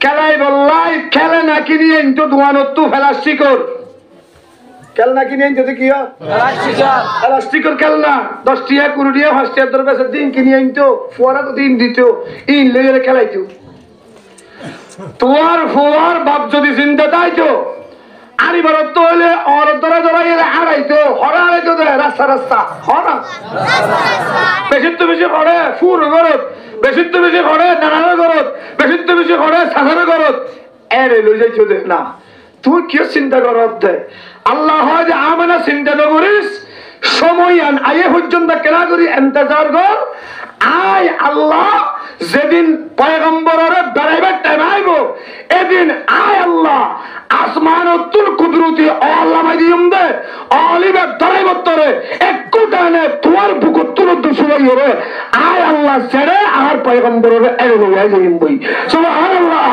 খেলাই বললাই খেলে না কিনি তো দোয়ানত্তু ফেলাস্টিকর খেল না কিনি যদি কি ফেলাস্টিকর খেল না 10 টিয়া 20 টিয়া 5 টিয়া দর কাছে দিন কিনি আনতো ফুয়ারা তো দিন দিত ইন লেগে খেলাইতো তোমার ফুয়ার বাপ যদি জিন্দা তাইতো আরি বরত হইলে অর ধরা ধরাই হারাইতো হরা হারাইতো রাস্তা রাস্তা হরা বেশি তো বেশি করে ফুর ঘরত বেশি তো বেশি ঘরে নানার ঘরত, বেশি তো বেশি ঘরে সাধারণ ঘরত এর লই যাইছো দেখ না। তুই কি চিন্তা করত আল্লাহ হয় যে আমানা চিন্তা নকরিস সময় আন আয়ে পর্যন্ত কেনা করি ইন্তজার কর আয় আল্লাহ যেদিন পয়গম্বরের বেড়াইবার টাইম আইব এদিন আয় আল্লাহ আসমানতুল কুদরতি আল্লাহ মাইদিম দে অলিবে ধরাইবতরে একটু টানে তোমার বুকুত তুলো দুসুলাই হবে আয় আল্লাহ ছেড়ে আর পয়গম্বরের এর লইয়া যাইম বই সুবহানাল্লাহ।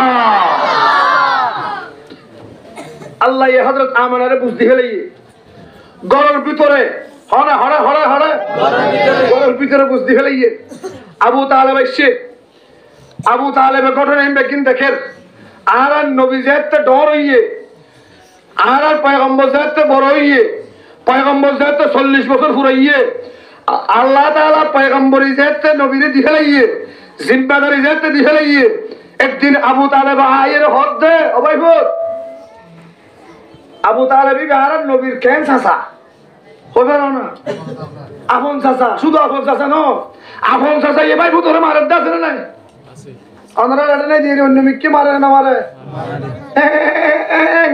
আল্লাহ এই হযরত আমানারে বুঝদি হেলাই গরের ভিতরে হরে হরে হরে হরে গরের ভিতরে বুঝদি হেলাই আবু তালেব এসে আবু তালেবের ঘটনা বেকিন দেখেন আর নবী যেতে ডর হইয়ে আর পয়গম্বর যেতে বড় হইয়ে পয়গম্বর যেতে 40 বছর ফুরাইয়ে আল্লাহ তাআলা পয়গম্বরী যেতে নবীরে দিহে লাইয়ে জিম্মাদারি যেতে দিহে লাইয়ে একদিন আবু তালেব আয়ের হদ দে অবাইফুর আবু তালেবি আর নবীর কেন চাচা হবে না আপন চাচা শুধু আপন চাচা ন আপন চাচা এবার ভূতরে মারের দা আছে না নাই আমরা এটা নাই দিয়ে অন্য মিক্কি মারে না মারে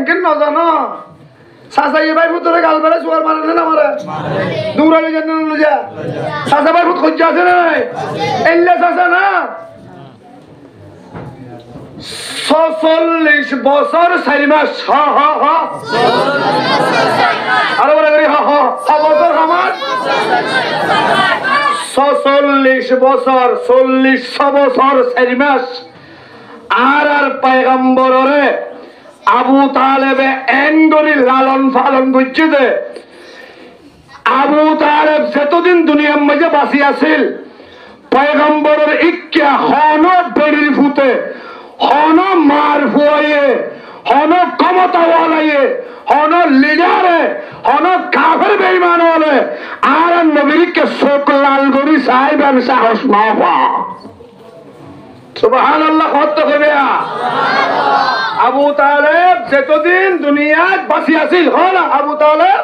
কেন ন জানো চাচা এবার ভূতরে গাল বেড়ে চুয়ার মারে না মারে দৌড়ালে যেন যা চাচা ভাই ভূত খোঁজ আছে না নাই এলে চাচা না 46 বছর 4 মাস হ হ হ আরে বলে হ হ বছর আমার 46 বছর 40 বছর 4 মাস আর পয়গম্বরে আবু তালেবে এন্ডরি লালন পালন করছে দে আবু তালেব যতদিন দুনিয়ার মাঝে বাঁচি আছিল পয়গম্বরের ইচ্ছা হন বেড়ির ফুতে হন মার ফুয়াইয়ে হন ক্ষমতাওয়ালাইয়ে হন লিডারে হন কাফের বেঈমান হলে আর নবীকে চোখ লাল করি চাইবেন সাহস না পা সুবহানাল্লাহ কত হবে আবু তালেব যতদিন দুনিয়ায় বাঁচি আছিল হল আবু তালেব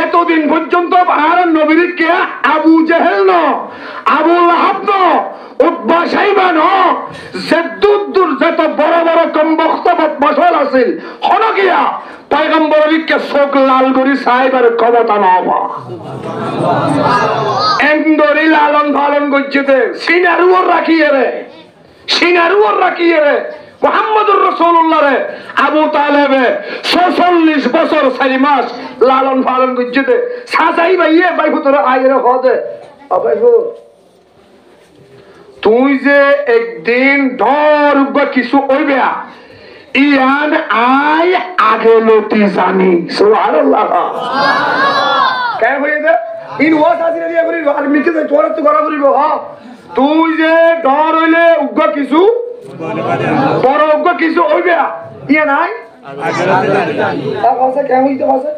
এতদিন পর্যন্ত আর নবীকে আবু জেহেল ন আবু লাহাব ন উতবা সাইবা ন যেদুদ্দুর যত বড় বড় কমবক্তব্য বসল আছিল হনকিয়া পয়গম্বরকে চোখ লাল করি চাইবার ক্ষমতা না পা এন্দরি লালন পালন করছে সিনারুও রাখিয়ে রে সিনারুও রাখিয়ে রে মুহাম্মদুর রাসূলুল্লাহ রে আবু তালেবে 46 বছর 4 মাস লালন পালন করছে সাজাই ভাইয়ে ভাই তোরা আইরে হদে আবাইবো তুই যে একদিন ডর কিছু হইবে ইয়ান আই আগে লতি জানি সুবহানাল্লাহ কেন হইয়ে দে ইন ওয়াজ আজিরা দিয়া করিব আর মিকে তো তোর তো করা করিব হ তুই যে ডর হইলে উগ্র কিছু বড় উগ্র কিছু হইবে ইয়া নাই আগে কেন হইতে পারে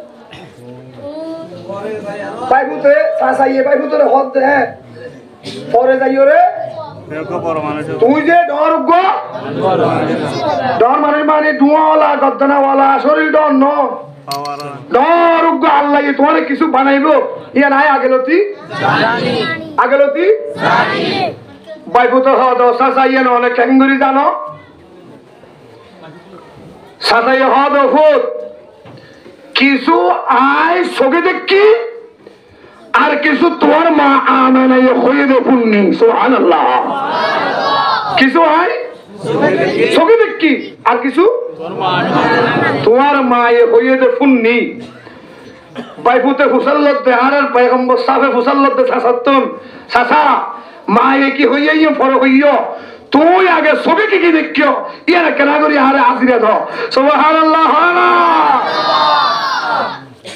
বাইবুতে সাসাইয়ে বাইবুতে হদ দে পরে যাইও রে তুই যে ডর উগ্র ডর মানে ধোঁয়াওয়ালা গদ্দানাওয়ালা শরীর ডর ন ডর উগ্র আল্লাহ তোমার কিছু বানাইব ইয়া নাই আগেলতি বাইবুত হদ সাসাইয়ে নহলে কেঙ্গুরি জানো সাসাইয়ে হদ ফুট কিছু আয় চোখে দেখি আর কিছু তোমার মা আনাই হয়ে দেখুননি সুবহানাল্লাহ কিছু আয় চোখে দেখি আর কিছু তোমার মা হয়ে দেখুননি বাইফুতে ফুসাল্লত দে আর পয়গম্বর সাফে ফুসাল্লত দে সাসাতুন সাসা মা কি হইয়া ফর হইয়া তুই আগে চোখে কি দেখিও ইয়ার কেনা করি আরে আজিরে ধ সুবহানাল্লাহ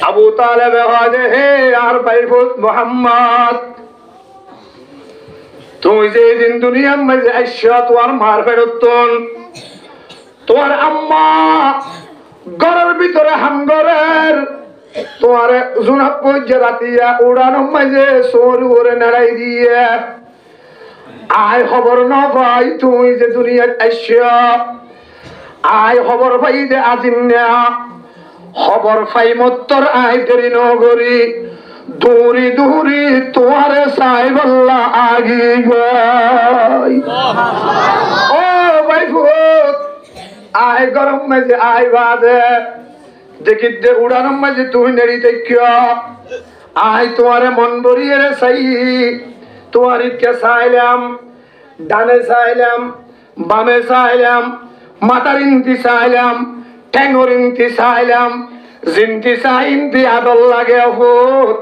আবু তালেব হাজে হে আর বাইফুত মুহাম্মদ তুই যে দিন দুনিয়ার মাঝে আইসা তোমার মার ফেরতন তোমার আম্মা ঘরের ভিতরে হাঙ্গরের তোমার জুনাত পর্যে রাতিয়া উড়ানো মাঝে সোর ওরে নাড়াই দিয়ে আয় খবর না ভাই তুই যে দুনিয়ার আইসা আয় খবর ভাই যে আজিন না খবর ফাই মত্তর আয় দেরি নগরী দূরি দূরি তোমারে চাই বল্লা আগি গই ও ভাই ফুট আয় গরম মাঝে আয় বাদে দেখি দে উড়ানোর মাঝে তুই নেড়ি দেখিও আয় তোমারে মন ভরিয়ে রে চাই তোমার ইচ্ছা চাইলাম ডানে চাইলাম বামে চাইলাম মাথার ইন্তি চাইলাম ঠ্যাঙর ইন্তি চাইলাম জিন্তি চাইন্তি আদল লাগে ফুট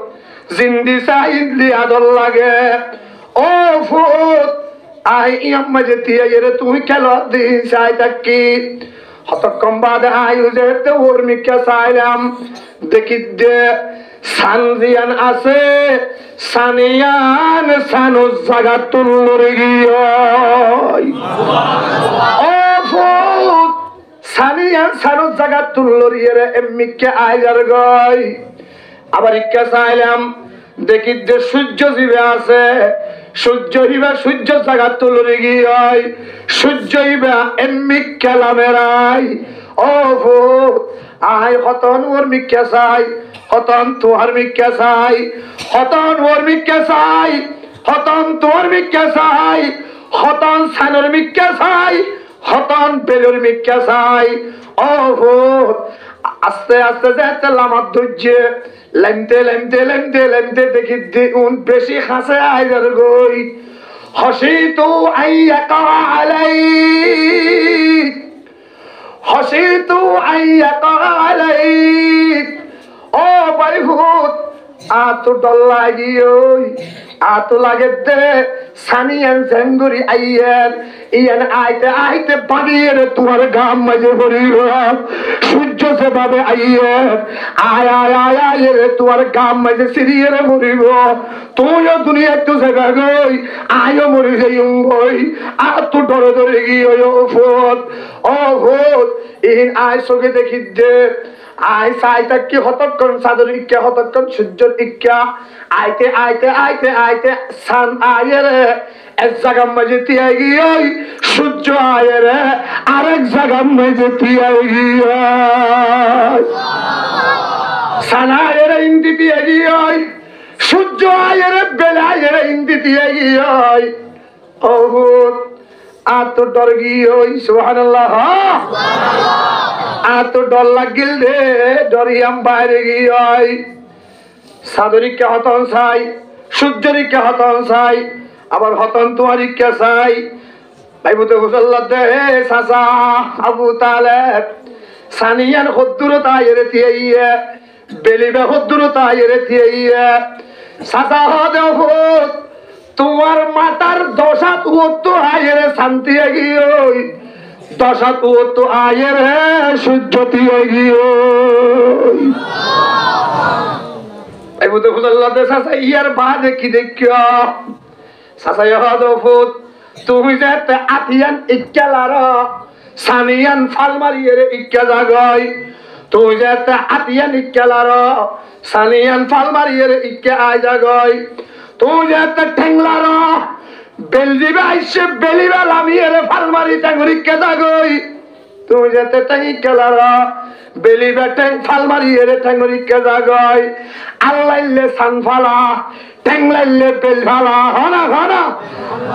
জিন্দি চাইন্তি আদল লাগে ও ফুট আই ইয়াম মাঝে তিয়া এরে তুমি খেলো দি চাই থাকি হতকম বাদে আয়ু যেতে ওর মিকা চাইলাম দেখি দে সানজিয়ান আছে সানিয়ান সানো জাগা তুলরে গিয়ে ও ফুট সানিয়ান সানো জাগা তুলরে রে এমিকে আইজার গই আবার ইকা চাইলাম দেখি যে সূর্য জীবে আছে সূর্য হিবা সূর্য জাগা তুলরে গিয়ে সূর্য হিবা এমনি খেলামেরাই ও ফুট আয় হতন ওর মিকা চাই হতন তোর মিকা চাই হতন ওর মিকা চাই হতন তোর মিকা চাই হতন সানোর মিকা চাই হতন বেলুর মিকা চাই ও ফুট আস্তে আস্তে যেতে লামার ধৈর্য লেমতে লেমতে লেমতে লেমতে দেখি দেখুন বেশি হাসে আইজার গই হসি তো আইয়া কালাই হসি তো আইয়া কালাই ও ভাই ভূত আতো ডল লাগিও আতো লাগে দে সানিয়ান জঙ্গুরি আইয়ার ইয়ান আইতে আইতে বাগিয়ে তোমার গাম মাঝে ভরিব সূর্য সেভাবে আইয়ার আয় আয় আয় আয় রে তোমার গাম মাঝে সিরিয়ে রে মরিব তুইও দুনিয়া একটু জায়গা গই আয়ও মরি যাই গই আতো ডরে ডরে গিয়ে ও ভূত ইন আয় চোখে দেখি দে আয় সাইটা কি হতক্ষণ সাদর ইক্কা হতক্ষণ সূর্যর ইক্কা আইতে আইতে আইতে আইতে সান আয়ের এক জায়গার মাঝে তিয়া গিয়ে সূর্য আয়ের আরেক জায়গার মাঝে তিয়া গিয়ে সান আয়ের ইন্দি তিয়া গিয়ে সূর্য আয়ের বেলা আয়ের ইন্দি তিয়া গিয়ে ও আর তো ডর গিয়ে সুবহানাল্লাহ আর তো ডর লাগিল রে ডরিয়াম বাইরে গিয়ে সাদরিকে হতন চাই সূর্যরিকে হতন চাই আবার হতন তোমারিকে চাই ভাই বুতে হুসাল্লাহ দে চাচা আবু তালেব সানিয়ান হদ্দুরতা এরে দিয়ে বেলিবে হদ্দুরতা এরে দিয়ে চাচা হদে ভূত তোমার মাতার দশাত তো আয়ের শান্তি গিয়ে দশাত তো আয়ের সূর্য দিয়ে গিয়ে ইয়ার বাদে কি দেখিও তুমি যে আতিয়ান ইক্কালার সানিয়ান ফাল মারিয়ে ইক্কা জাগই তুমি যে আতিয়ান ইক্কালার সানিয়ান ফাল মারিয়ে ইক্কা আয় জাগই তুই যে ঠেংলার বেল দিবে আইসে বেলিবা লামিয়ে ফাল মারি ঠেঙ্গুরিকে জাগই তুমি যে ঠেঙ্গি খেলার বেলিবা ঠেং ফাল মারিয়ে ঠেঙ্গুরিকে জাগই আল্লাইলে সান ফালা ঠেংলাইলে বেল ফালা হনা হনা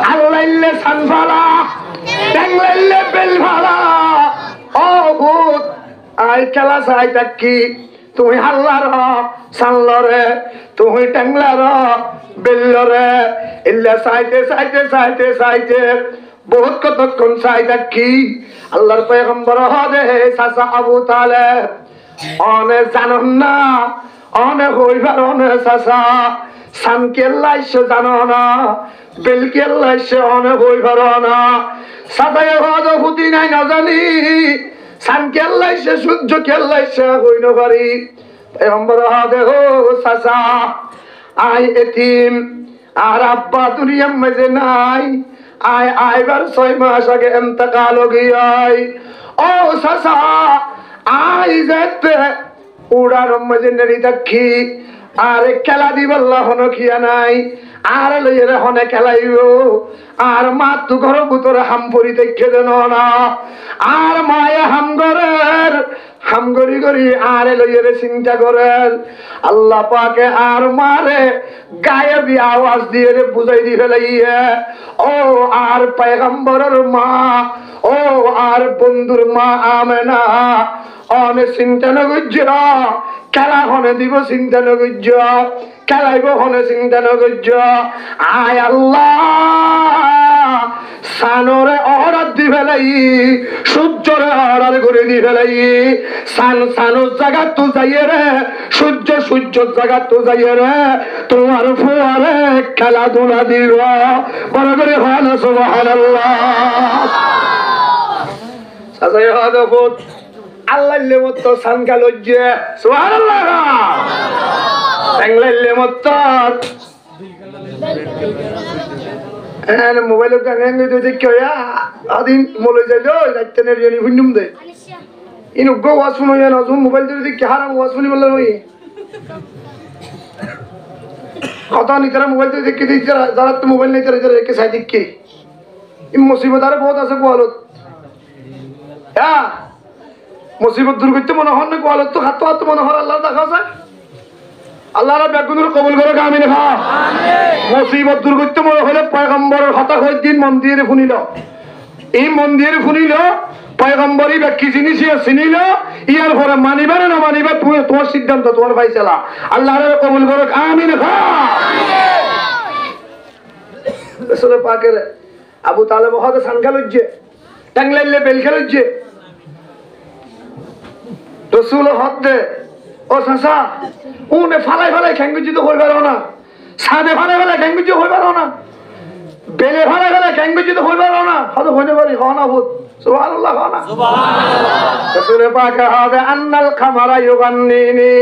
আল্লাইলে সান ফালা ঠেংলাইলে বেল ফালা ও ভূত আই খেলা চাই থাকি তুমি হাল্লার সানলরে তুমি টেংলার বেল্লরে ইল্লা চাইতে চাইতে চাইতে চাইতে বহুত কতক্ষণ চাই থাকি আল্লাহর পয়গম্বর হদে চাচা আবু তালেব অনে জানন না অনে হইবার অনে চাচা সান কেল্লাইছে জানো না বেল কেল্লাইছে অনে হইবার না চাচাই হদ হুতি নাই না জানি সান কেল্লাইছে সূর্য কেল্লাইছে হইন পারি পয়গম্বর হদে হো চাচা আই এতিম আর আব্বা দুনিয়ার মাঝে নাই আয় আইবার 6 মাস আগে ইন্তেকাল গিয়াই ও চাচা আই যেতে উড়ার মাঝে নেড়ি থাকি আর খেলা দিবল্লা হন খিয়া নাই আর লইরে হনে খেলাইব আর মা তু ঘর ভিতরে হাম পরি দেখে দেন না আর মায়ে হাম ঘরের হাম গরি গরি আরে লইয়ে চিন্তা করেন আল্লাহ পাকে আর মারে গায়েবী আওয়াজ দিয়ে বুঝাই দি ফেলাইয়া ও আর পয়গম্বরের মা ও আর বন্ধুর মা আমেনা অনে চিন্তা নগজ্য খেলা হনে দিব চিন্তা নগজ্য খেলাইব হনে চিন্তা নগজ্য আয় আল্লাহ সানরে অর্ডার দি ফেলাই সূর্যরে অর্ডার করে দি ফেলাই সানুর জায়গা তো যাইয়ে রে সূর্যর জায়গা তো যাইয়ে রে তোমার ফুয়ারে খেলাধুলা দিব বড় করে হয় না সুবহানাল্লাহ সাজাই হাদা ফুট আল্লাহলে মত সানকা লজ্জে সুবহানাল্লাহ বাংলালে মত মোবাইল গাঙ্গে দে কয়া আদিন মলে যাইলো রাইতেনের জনি হুন্নুম দে ইনু গো ওয়াজ শুনো না জুম মোবাইল দে কি হারাম ওয়াজ শুনি বললা নই কথা নি তারা মোবাইল দে দেখি যারা তো মোবাইল নাই তারা কে সাই দেখি ইম মুসিবত আর বহুত আছে কোয়ালত হ্যাঁ মুসিবত দূর করতে মনে হন না কোয়ালত তো হাত মনে হর আল্লাহ দেখা যায় আল্লাহর বেগুনের কবুল করে আমিন হ্যাঁ মুসিবত দূর করতে মনে হলে পয়গম্বরের কথা কয়েকদিন মন্দিরে শুনিল এই মন্দিরে শুনিল পয়গম্বরই ব্যাখ্যি জিনিস চিনিল ইয়ার পরে মানিবার না মানিবার তোমার সিদ্ধান্ত তোমার ফাইসালা আল্লাহর কবুল করে আমিন হ্যাঁ রাসূল পাকের আবু তালেব হতে সানকা লজ্জে টাংলাইলে বেল খেলজ্জে রাসূল হদ দে ও সাসা উনে ফালাই খেঙ্গুজি তো হই পারো না সাদে ফালাই খেঙ্গুজি হই পারো না বেলে ফালাই খেঙ্গুজি তো হই পারো না হয়তো হইতে পারি হ না ভূত সুবহানাল্লাহ হ না সুবহানাল্লাহ রাসূল পাক হাদা আন্নাল খামারা ইউগান্নিনি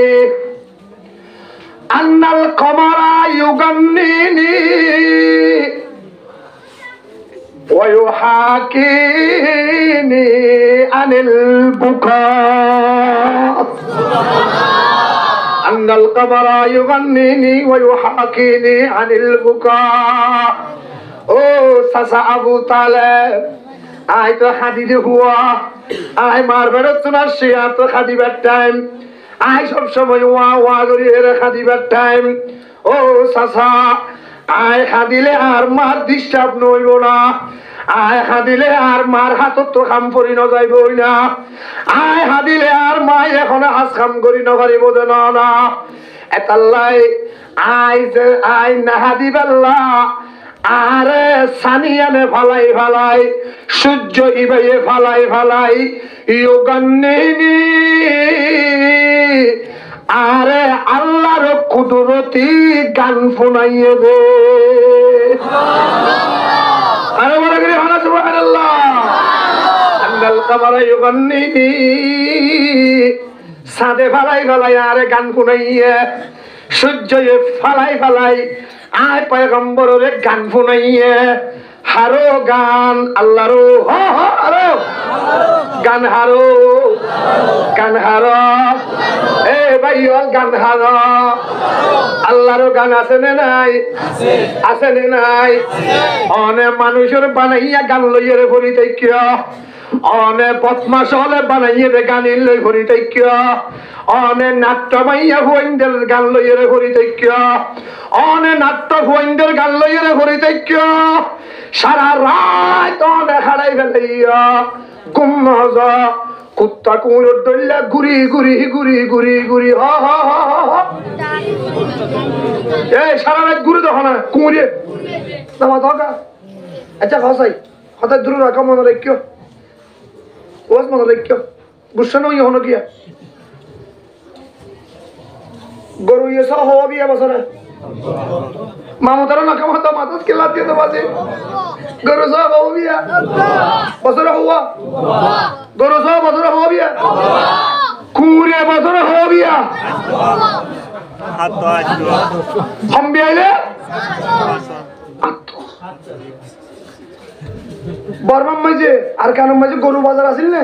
ওয়া ইউহাকিনি আনিল বুকা أن القمر يغنيني ويحاكيني عن البكاء ও চাচা আবু তালেব আই তো হাদিদ হুয়া আই মারবার তোমার শিয়া তো খাদিবার টাইম আই সব সময় ওয়া করি এর খাদিবার টাইম ও চাচা আই খাদিলে আর মার ডিস্টার্ব নইব না আয় হাদিলে আর মার হাতত তো কাম করি ন যাইবই না আয় হাদিলে আর মাই এখন আজ কাম করি ন পারিব না এতাল্লাই আই না হাদিবাল্লা আরে সানিয়ানে ফালাই সূর্য ইবাইয়ে ফালাই ইয়োগান্নিনি আরে আল্লাহর কুদরতি গান শুনাইয়ে দে আরে বলে গরি হনা সুবহানাল্লাহ আন্নাল কামারা ইউগান্নিনি সাদে ফালাই আরে গান শুনাইয়ে সূর্যয়ে ফালাই আয় পয়গম্বরের গান শুনাইয়ে হারো গান আল্লাহরো হারো গান হারো এ ভাই গান হারো আল্লাহরও গান আছে না নাই আছে না নাই অনেক মানুষের বানাইয়া গান লইয়ে ভরি দেখিয় অনেক বদমাস হলে বানাইয়ে গান লই ভরি দেখিয় অনেক নাট্য মাইয়া হুইন্দের গান লইয়ে ভরি দেখিয় অনেক নাট্য হুইন্দের গান লইয়ে ভরি দেখিয় সারা রাত অনেক হারাই ফেলাইয়া গুম্মজ কুত্তা কুমড়োর দইলা গুড়ি এই সারা রাত ঘুরে দেখো না কুমড়িয়ে নামা দরকার আচ্ছা হসাই হঠাৎ দূর রাখা মনে রাখিও ওজ মনে রাখিও গুসা নই হনো গিয়া গরু ইয়েছ হওয়া বিয়া বছরে মামুদারও না কামা তো মাথাত কেলা দিয়ে তো বাজে গরু সব হওয়া বিয়া বছরে হওয়া গরু সব বছরে হওয়া বিয়া কুড়ে বছরে হওয়া বিয়া হম বিয়াইলে বর্মার মাঝে আর কানের মাঝে গরু বাজার আসিল না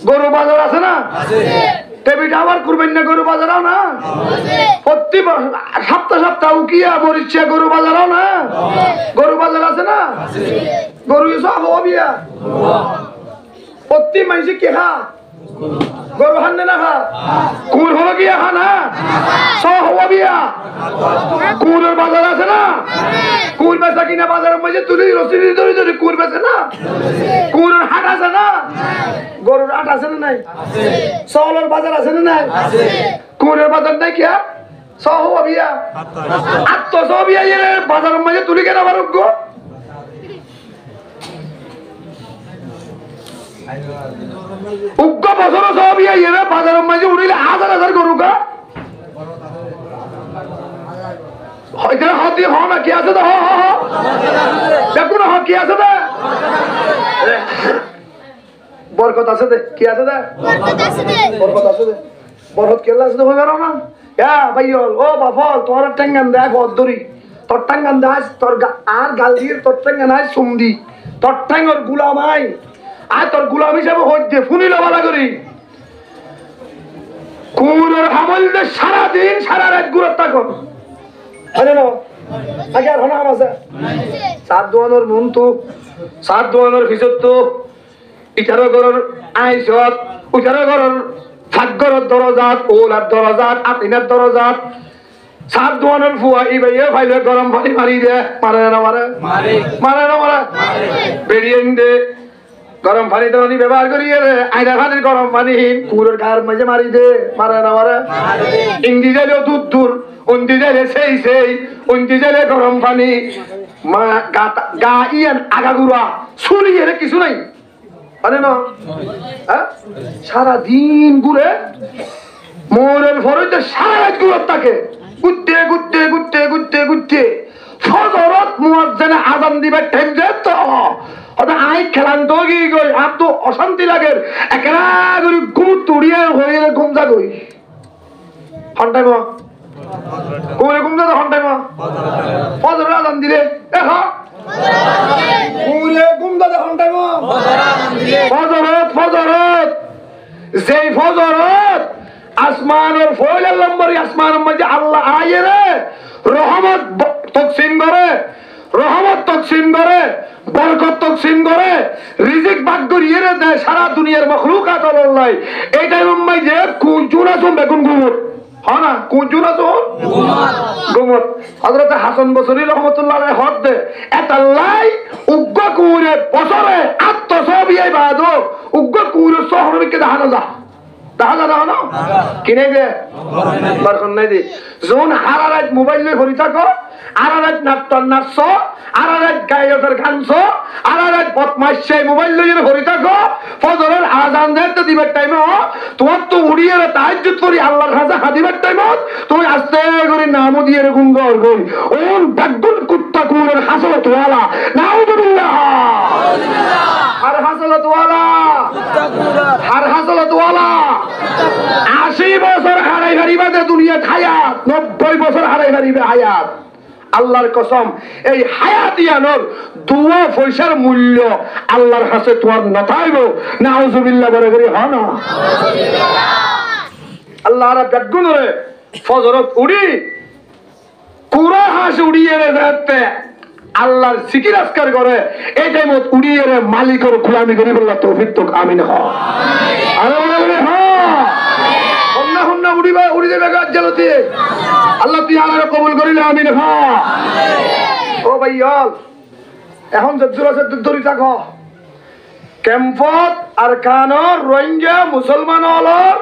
গরু বাজার আছে না টেবিটা আবার করবেন না গরু বাজারও না প্রতি সপ্তাহ উকিয়া মরিচিয়া গরু বাজারও না গরু বাজার আছে না গরু সব হওয়া বিয়া প্রতি মাইসে কে খা গরু হান্নে না খা কুর হলো গিয়া খা না সহ হওয়া বিয়া কুরের বাজার আছে না কুর বেচা কিনা বাজারের মধ্যে তুলি রসিদি ধরে ধরে কুর বেচে না কুরের হাট আছে না গরুর হাট আছে না নাই সহলের বাজার আছে না নাই কুরের বাজার নাই কিয়া সহ হওয়া বিয়া আত্মসহ বিয়া বাজারের মধ্যে তুলি কেনা বারুক গো উগ্র বছর সব ইয়ে বাজারের মাঝে উড়িলে হাজার হাজার গরু গা হয়তো হাতি হ না কি আছে দেখো না কি আছে দে বরকত আছে দে কি আছে দে বরকত আছে দে বরকত কেলা আছে হয়ে গেল না ভাইয়ল ও বাফল তোর টেঙ্গান দেখ অদরি তোর টেঙ্গান দেখ তোর আর গাল দিয়ে তোর টেঙ্গান আয় সুমদি তোর টেঙ্গর গুলামাই আর তোর গুলাম হিসাবে হচ্ছে ফুনি লবালা করি কুমুরের হামলতে সারাদিন সারা রাত গুড়ার থাকো হয় না আগে আর হনাম আছে সাত দোয়ানোর মন তো সাত দোয়ানোর ভিতর তো ইটারো গরর আইসত উটারো গরর ভাগ্যর দরজাত ওলার দরজাত আতিনার দরজাত সাত দোয়ানোর ফুয়া ই ভাইয়ে ভাইলে গরম পানি মারি দে মারে না মারে মারে না মারে বেরিয়ে দে গরম পানি তো ব্যবহার করি আইনা পানির গরম পানি কুড়ের গায়ের মাঝে মারি দে মারে না মারে ইন্দি যাইলে দুধ দূর উন্দি যাইলে সেই উন্দি যাইলে গরম পানি গা ইয়ান আগা গুড়া ছুরি এর কিছু নাই পারে না সারাদিন ঘুরে মোরের ফরতে সারা রাত ঘুরার থাকে ঘুরতে ঘুরতে ঘুরতে ঘুরতে ঘুরতে ফজরত মুয়াজ্জিনে আযান দিবে টাইম যেত আই খেলান তো কি গই আপ তো অশান্তি লাগে একলা করে ঘুম তুড়িয়ে হয়ে ঘুম যা গই ঘন্টায় মা কোনে ঘুম যা ঘন্টায় মা ফজর আযান দিলে দেখো কোনে ঘুম যা ঘন্টায় মা ফজরত যেই ফজরত আসমানের ফয়লার লম্বরি আসমানের মধ্যে আল্লাহ আয়ে রে রহমত তকসিম করে রহমত তকসিম করে বরকত তকসিম করে রিজিক ভাগ করিয়ে দেয় সারা দুনিয়ার মখলুকাত আল্লাহ এই টাইম মাই যে কোন চুনা চুম বেগুন ঘুমত হয় না কোন চুনা চুম ঘুমত হযরত হাসান বসরি রহমাতুল্লাহ আলাইহি হদ দে এতাল্লাই উগ্র কুরে বছরে আত্মসবিয়াই বাদো উগ্র কুরে শহরকে দেখানো যা দেখা না না কিনে দে বারখন নাই দি যখন হারারাত মোবাইল লই ঘুরি থাকো আরারাত নাট্টন নাচছ আরারাত গায়কের গানছ আরারাত বদমাইশাই মোবাইল লই ঘুরি থাকো ফজরের আযান দিতে দিবার টাইমে তোমার তো উড়িয়ে তাহাজ্জুদ করি আল্লাহর কাছে হাদিবার টাইমে তুমি আস্তে করে নাম দিয়ে গুণ গর গই ওন বাগগুল কুত্তা কুলের হাসলত ওয়ালা নাউযুবিল্লাহ আর হাসলত ওয়ালা আর হাসলত ওয়ালা 80 বছর হারাই হারিবাদে দুনিয়া হায়াত 90 বছর হারাই হারিবে হায়াত আল্লাহর কসম এই হায়াতিয়ানোর দুয়া পয়সার মূল্য আল্লাহর কাছে তোমার নথাইব নাউযুবিল্লাহ বলে করি হয় না আল্লাহর বেগুনরে ফজরত উড়ি পুরা হাঁস উড়িয়ে যেতে আল্লাহর জিকির আজকার করে এই টাইমত উড়িয়ে মালিকের গোলামি করি বললা তৌফিক তো আমিন হ আমিন বলে হ হন্না হন্না উড়িবা উড়ি যাবে গাছ জ্বালাতে আল্লাহ তুই আমার কবুল করিলে আমিন হ ও ভাইয়াল এখন যদ্দুর আছে দুধরি থাকো ক্যাম্পত আর কানর রোহিঙ্গা মুসলমান হলর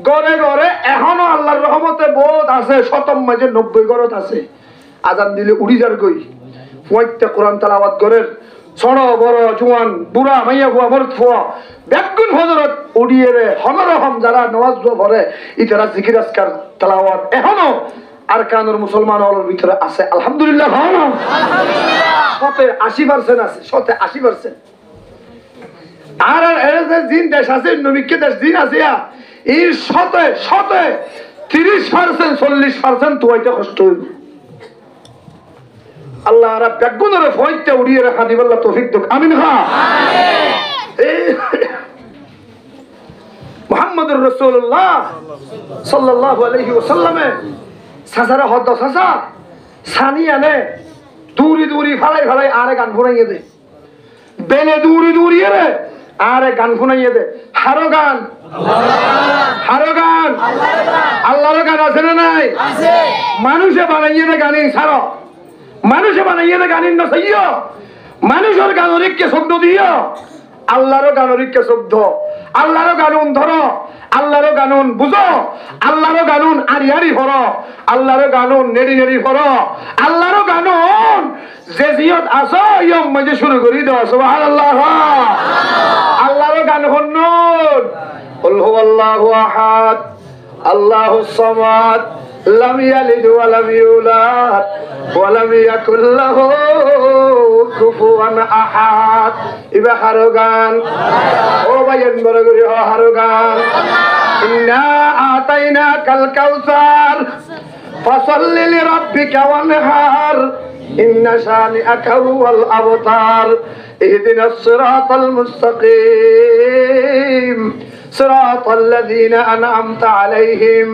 গড়ে গড়ে এখনো আল্লাহর রহমতে বোধ আছে শতম মাঝে 90 গড়ত আছে আজান দিলে উড়ি যার কই ফুয়াইতে কোরআন তেলাওয়াত করেন ছোট বড় জোয়ান বুড়া মাইয়া ফুয়া মরদ ফুয়া বেগুন হযরত উড়িয়ে রে হনরহম যারা নামাজ পড়ে ইতারা জিকির আজকার তেলাওয়াত এখনো আর কানুর মুসলমান হলর ভিতরে আছে আলহামদুলিল্লাহ হয় না শতে 80% আছে শতে 80% আর এর যে দিন দেশ আছে নবিকে দেশ দিন আছে এর শতে শতে 30% 40% তুইতে কষ্ট হইব আল্লাহ রাব বেগুনরে ফয়তে উড়িয়ে রাখা দিবাল্লাহ তৌফিক দাও আমিন হ্যাঁ মুহাম্মদুর রাসূলুল্লাহ সাল্লাল্লাহু আলাইহি ওয়াসাল্লামে সাসারা হদ সাসা সানি আনে দূরি দূরি ফালাই ফালাই আরে গান ফুরাইয়ে দে বেলে দূরি দূরি রে আরে গান ফুরাইয়ে দে হারো গান আল্লাহর গান আছে না নাই? মানুষে বানাইয়ে না গানি ছাড়ো, মানুষে বানাইয়ে না গানি না সাইয়, মানুষের গানরিককে শব্দ দিও, আল্লাহর গানরিককে শব্দ, আল্লাহর গানুন ধরো, আল্লাহর গানুন বুঝো, আল্লাহর গানুন আড়ি আড়ি ভরো, আল্লাহর গানুন নেড়ি নেড়ি ভরো, আল্লাহর গানুন যে জিয়ত আসো ইয়ম মাঝে শুরু করি দাও সুবহানাল্লাহ। আল্লাহর গান হন্নুন কুল হুয়াল্লাহু আহাদ আল্লাহুস সামাদ লাম ইয়ালিদ ওয়া লাম ইউলাদ ওয়া লাম ইয়াকুল লাহু কুফুয়ান আহাদ। ইবা হারো গান ও ভাইয়েন বড় করে হারো গান। ইন্না আতাইনাকাল কাউসার ফাসাল্লি লিরাব্বিকা ওয়ানহার ইন্না শানিআকা হুয়াল আবতার ইহদিনাস সিরাতাল মুস্তাকিম সিরাতাল লাযীনা আন'আমতা আলাইহিম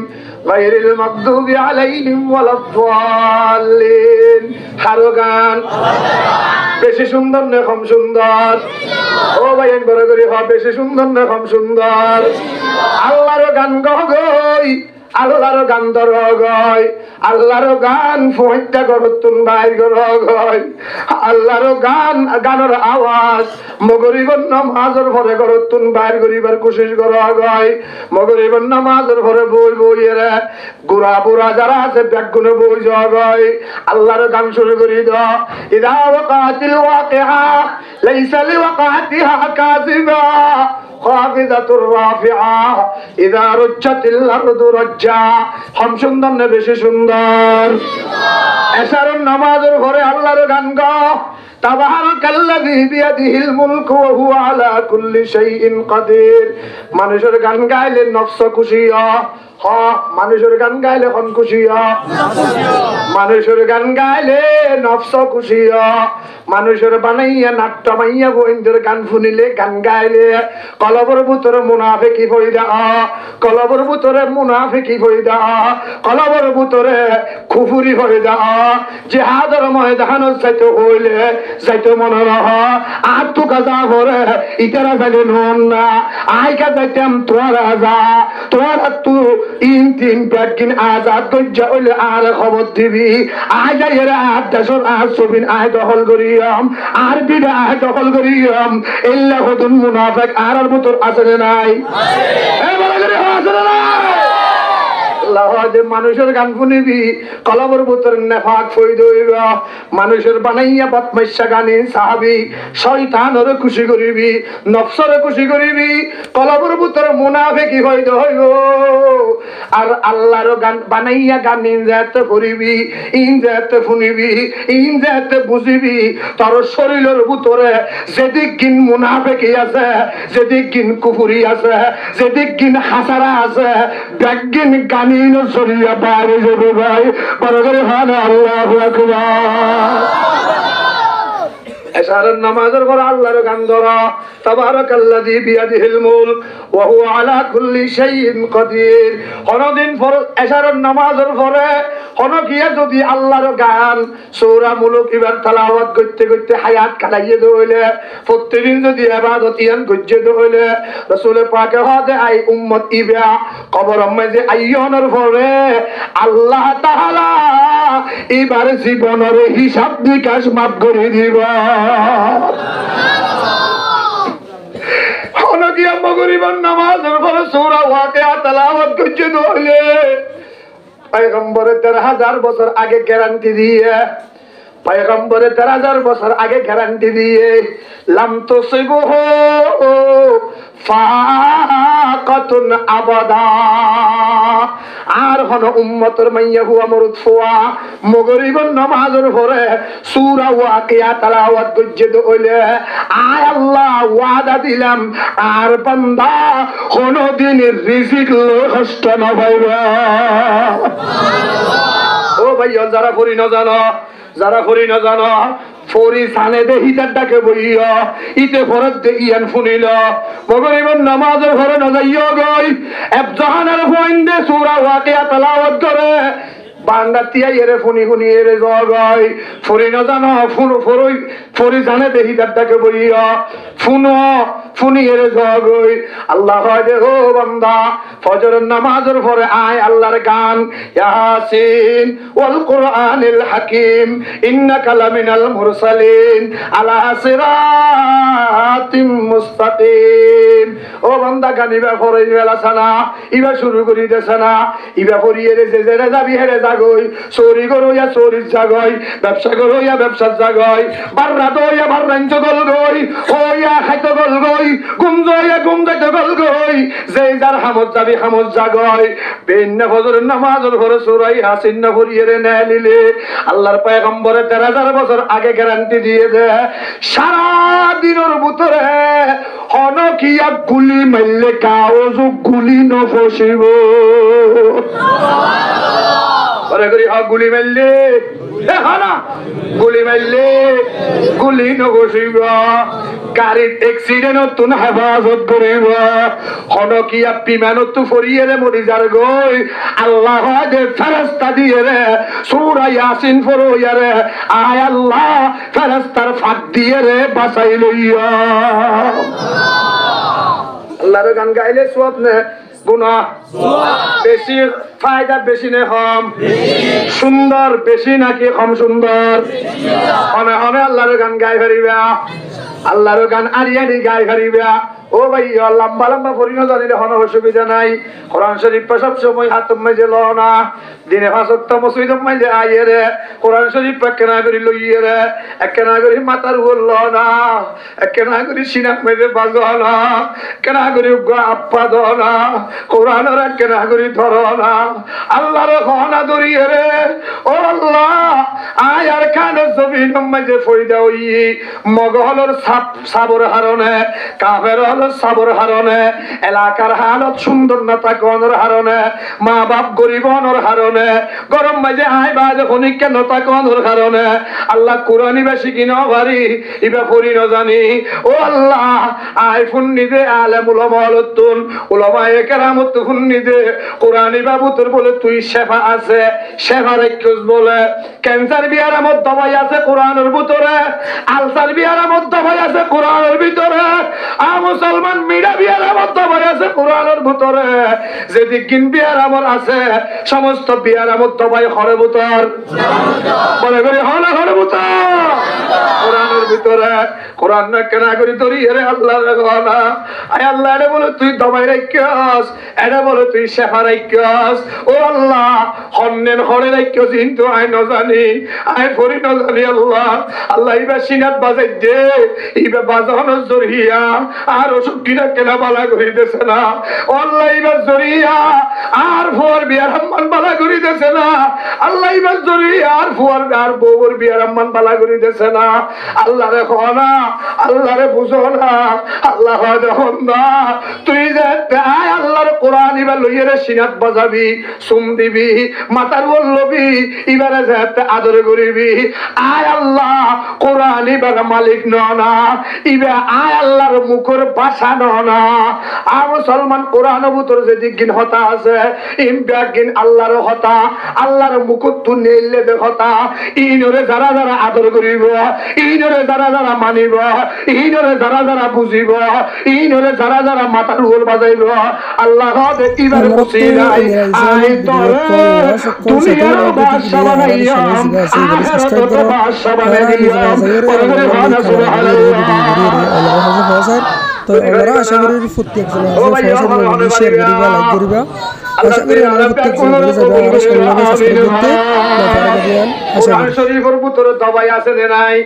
গায়রিল মাগদুবি আলাইহিম ওয়ালাদ-দাল্লিন। হারো গান বেশি সুন্দর না কম সুন্দর? ও ভাই বড় করে বেশি সুন্দর না কম সুন্দর? আল্লাহর গান গই, আল্লাহর গান ধর গয়, আল্লাহর গান ফোঁটা করতুন বাইর গয়, আল্লাহর গান গানের আওয়াজ মগরিবন নামাজের পরে করতুন বাইর করিবার কোশিশ করা গয়, মগরিবন নামাজের পরে বই বইয়েরা গুড়া বুড়া যারা আছে ব্যাগুনে বই যাওয়া গয়, আল্লাহর গান শুরু করি দাও। ইদা ওয়াকাতিল ওয়াকিআ লাইসা লিওয়াকাতিহা কাযিবা খাফিদাতুর রাফিআ ইদা রুজ্জাতিল আরদু রাজ্জা। হম সুন্দর না বেশি সুন্দর? এশারুন নামাজের ঘরে আল্লাহর গান গাও। তাবারাকাল্লাযী বিয়াদিহিল মুলকু ওয়া হুয়া আলা কুল্লি শাইইন কাদির। মানুষের গান গাইলে নফস খুশি হয়, মানুষের গান গাইলে কোন খুশি হয়? মানুষের গান গাইলে নফস খুশি হয়। মানুষের বানাইয়া নাট্য মাইয়া বইন্দের গান শুনিলে গান গাইলে কলবর ভিতরে মুনাফিকি পয়দা, কলবর ভিতরে মুনাফিকি পয়দা, কলবর ভিতরে কুফরি পয়দা। জিহাদের ময়দানত যাইতে হইলে যাইতে মনে রহ আর তো কাজা করে ইতারা যাইলে নন না আইকা যাইতাম তোরা যা, তোরা তু ইন তিন প্যাকিন আজাদ গজ্জা হইলে আর খবর দিবি। আয় যাই এরা আর দেশর আর ছবিন আয় দখল করিয়াম, আর বিডা আয় দখল করিয়াম। এল্লা হতুন মুনাফিক আর ভিতর আছে না নাই? এই বলা করে আছে না নাই? মানুষের গান শুনিবি কলবর ভিতর নেফাক ফইদ হইব। মানুষের বানাইয়া বদমাইশা গানে সাহাবি শয়তানের খুশি করিবি, নফসরে খুশি করিবি, কলবর ভিতর মুনাফিকি হইদ হইব। আর আল্লাহর গান বানাইয়া গান ইনজাতে করিবি, ইনজাতে শুনিবি, ইনজাতে বুঝিবি। তোর শরীরের ভিতরে যেদিক গিন মুনাফিকি আছে, যেদিক গিন কুফরি আছে, যেদিক গিন হাসারা আছে, ব্যাগিন গানি সরিয়া বাইরে যাবে ভাই বড় করে হান আল্লাহু আকবার। এশারের নামাজের পর আল্লাহর গান ধরা। তাবারাকাল্লাযী বিয়াদিহিল মুলক ওয়া হুয়া আলা কুল্লি শাইইন কাদির। কোনদিন পর এশারের নামাজের পরে কোন গিয়া যদি আল্লাহর গান সূরা মুলক ইবার তেলাওয়াত করতে করতে হায়াত কাটাইয়ে দইলে, প্রতিদিন যদি ইবাদত ইয়ান গজ্জে দইলে, রাসূল পাকে হদে আই উম্মত ইবা কবর মাঝে আইয়নের পরে আল্লাহ তাআলা এবার জীবনের হিসাব নিকাশ মাফ করে দিবা। হনকিয়া মগরিবের নামাজের পরে সূরা ওয়াকিয়া তেলাওয়াত করতে দইলে পয়গম্বরের ১৩,০০০ বছর আগে গ্যারান্টি দিয়ে, পয়গম্বরের ১৩,০০০ বছর আগে গ্যারান্টি দিয়ে লাম তুসিবহু ফাকাতুন আবাদা। আর হন উম্মতের মাইয়া হুয়া মরুদ ফুয়া মগরিবের নামাজের পরে সূরা ওয়াকিয়া তেলাওয়াত গজ্জে দইলে আয় আল্লাহ ওয়াদা দিলাম আর বান্দা কোনদিন রিজিক কষ্ট না পাইবা। ও ভাইয়া যারা পড়ি না জানো, যারা পড়ি না জানো ফরি সানে দে হিতার ডাকে বইয়া ইতে ফরত দে ইয়ান শুনিল মগরিবের নামাজের ঘরে না যাইও গই এক জাহানের ফইন্দে সূরা ওয়াকিয়া তেলাওয়াত করে বান্দা তিয়াই এরে ফুনি ফুনি এরে জগাই ফুরি না জানো ফুরি জানে দেহি দাদাকে বইয়া ফুনো ফুনি এরে জগাই আল্লাহ হয় দে ও বান্দা ফজরের নামাজের পরে আয় আল্লাহর গান ইয়াসিন ওয়াল কুরআনিল হাকিম ইন্নাকা লামিনাল মুরসালিন আলা সিরাতিম মুস্তাকিম। ও বান্দা গানিবা পরে বেলাছানা ইবা শুরু করি দেছানা ইবা পরিয়ে রে যে রে যাবি হেরে জাগই চুরি করইয়া চুরির জাগই ব্যবসা করইয়া ব্যবসার জাগই বাররা দইয়া বাররান জগল গই ওইয়া খাইতে গল গই গুমজইয়া গুমজাইতে গল গই যেই যার হামত যাবি হামত জাগই বেন্না ফজরের নামাজের পরে সূরা ইয়াসিন না পড়িয়ে রে নেলিলে আল্লাহর পয়গম্বরে 13000 বছর আগে গ্যারান্টি দিয়ে দে সারা দিনের ভিতরে হনকিয়া গুলি মারলে কাউজু গুলি ন ফসিব ওরে করি গুলি মারলে না গুলি মারলে গুলি ন ফসিব গাড়ির অ্যাক্সিডেন্ট তুন হেফাজত করিব হনকিয়া বিমানত ফরিয়ে রে মরি যার গই আল্লাহ দে ফেরেশতা দিয়ে রে সূরা ইয়াসিন পড়িয়া রে আয় আল্লাহ ফেরেশতার ফাঁক দিয়ে রে বাঁচাই লইয়া আল্লাহর গান গাইলে সওয়াব নে গুনাহ বেশি ফায়দা বেশি নে কম সুন্দর বেশি নাকি কম সুন্দর হবে হবে আল্লাহর গান গাই পারিবা আল্লাহর গান আরিয়ানি গাই পারিবা ও ভাই লম্বা লম্বা পরিণত জানিলে কোনো অসুবিধা নাই কোরআন শরীফ সব সময় হাত মাঝে ল না দিনে 5 ওয়াক্ত মসজিদ মাঝে আইয়ে রে কোরআন শরীফ কেনা করি লইয়ে রে কেনা করি মাথার উপর ল না কেনা করি সিনাক মাঝে বাজ না কেনা করি আপ্পা দ না কোরআনের কেনা করি ধর না আল্লাহর খনা ধরিয়ে রে ও আল্লাহ আয় আর কানে জমিন মাঝে ফইদা হই মগহলর সাবর হারনে কাফের সাবর হারনে এলাকার হালত সুন্দর না তাকনের হারনে মা বাপ গরিবনের হারনে গরম মাঝে আয় বাজ খনিকে নতাকনের হারনে আল্লাহ কুরআনি বেশি কিনা ভারি ইবা পড়ি না জানি ও আল্লাহ আয় ফুন্নি দে আলেম উলামা লতুন উলামায়ে কেরামত ফুন্নি দে কুরআনি বাবু তোর বলে তুই শেফা আছে শেফা রাখছস বলে ক্যান্সার বিয়ারামত দবাই আছে কোরআনের ভিতরে আলসার বিয়ারামত দবাই আছে কোরআনের ভিতরে মুসলমান মিডা বিয়ারামত দবাই আছে কোরআনের ভিতরে যদি কিন বিয়ারামত আছে সমস্ত বিয়ারামত দবাই হরে ভিতর বলে করে হলে হরে ভিতর কোরআনের ভিতরে কোরআন না কেনা করি তোরি এরে আল্লাহর গলা আয় আল্লাহ এরে বলে তুই দবাই রাখছস এরে বলে তুই শেফা রাখছস ও আল্লাহ হন্নেন হরে রাখছস কিন্তু আয় ন জানি আয় ফরি ন জানি আল্লাহ আল্লাহ ইবা সিনাত বাজাই দে ইবা বাজানোর জরিয়া আর ওসব কিনা কেনা বালা করিতেছে না আল্লাহ ইবা জরিয়া আর ফুয়ার বিয়ার সম্মান বালা করিতেছে না আল্লাহ ইবা জরিয়া আর ফুয়ার আর বউর বিয়ার সম্মান বালা করিতেছে না আল্লাহ রে খনা আল্লাহ রে বুঝো না আল্লাহ যখন না তুই যে আয় আল্লাহর কোরআন ইবা লইয়ে রে সিনাত বাজাবি সুম দিবি মাতার ওর লবি ইবারে যে আদর করিবি আয় আল্লাহ কোরআন ইবার মালিক না ইবা আয় আল্লাহর মুখের ভাষা না আর মুসলমান কোরআন ভিতর যে দিগিন হতা আছে ইমবাগিন আল্লাহর হতা আল্লাহর মুকুট তু নেইলে দে হতা ইনরে যারা যারা আদর করিব ইনরে যারা যারা মানিব ইনরে যারা যারা বুঝিব ইনরে যারা যারা মাথার উল বাজাইব আল্লাহ দে ইবার খুশি নাই আই তোরে দুনিয়ার বাদশা বানাইয়াম আখিরাতের বাদশা বানাইয়াম ওরে ভানা সুবহানাল্লাহ তো আমরা আশা করি প্রত্যেক জন শেয়ার করিবা লাইক করিবা আশা করি আমরা প্রত্যেক জন মিলে যাব আর সবাই সাবস্ক্রাইব করতে আশা করি শরীফের ভিতরে দবাই আছে না নাই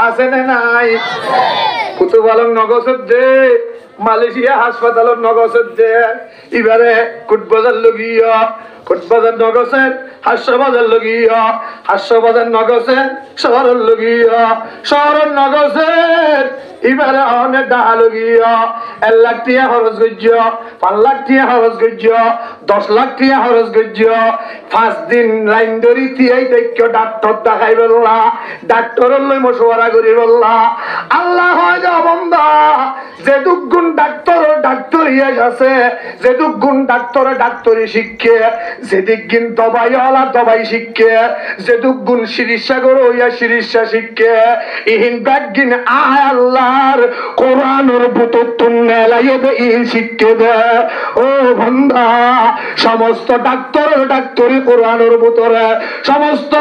আছে না নাই কুতুবালং নগসদ দে মালয়েশিয়া হাসপাতালের নগসদ দে এবারে কুটবাজার লগিয়া কুটবাজার নগসের হাসপাতাল লগিয়া হাসপাতাল নগসের শহরের লগিয়া শহরের নগসের এবারে অনেক ডাহা লগিয়া 1 লাখ টাকা খরচ করছ 5 লাখ টাকা খরচ করছ 10 লাখ টাকা খরচ করছ 5 দিন লাইন ধরি থিয়াই দেখো ডাক্তার দেখাই বললা ডাক্তারের লই মশওয়ারা করি বললা আল্লাহ হয় যা বান্দা যে দুগুণ ডাক্তারের ডাক্তারি আছে যেদিক গুণ ডাক্তারে ডাক্তারি শিক্ষে যেদিক গুণ দবাইওয়ালা দবাই শিক্ষে যেদিক গুণ চিকিৎসা করো ইয়া চিকিৎসা শিক্ষে ইহিন ব্যাগিন আয় আল্লাহর কোরআনের ভিতর তুন্নে লাইয়ে ইন শিক্ষে দে ও বন্ধা সমস্ত ডাক্তারের ডাক্তারি কোরআনের ভিতরে সমস্ত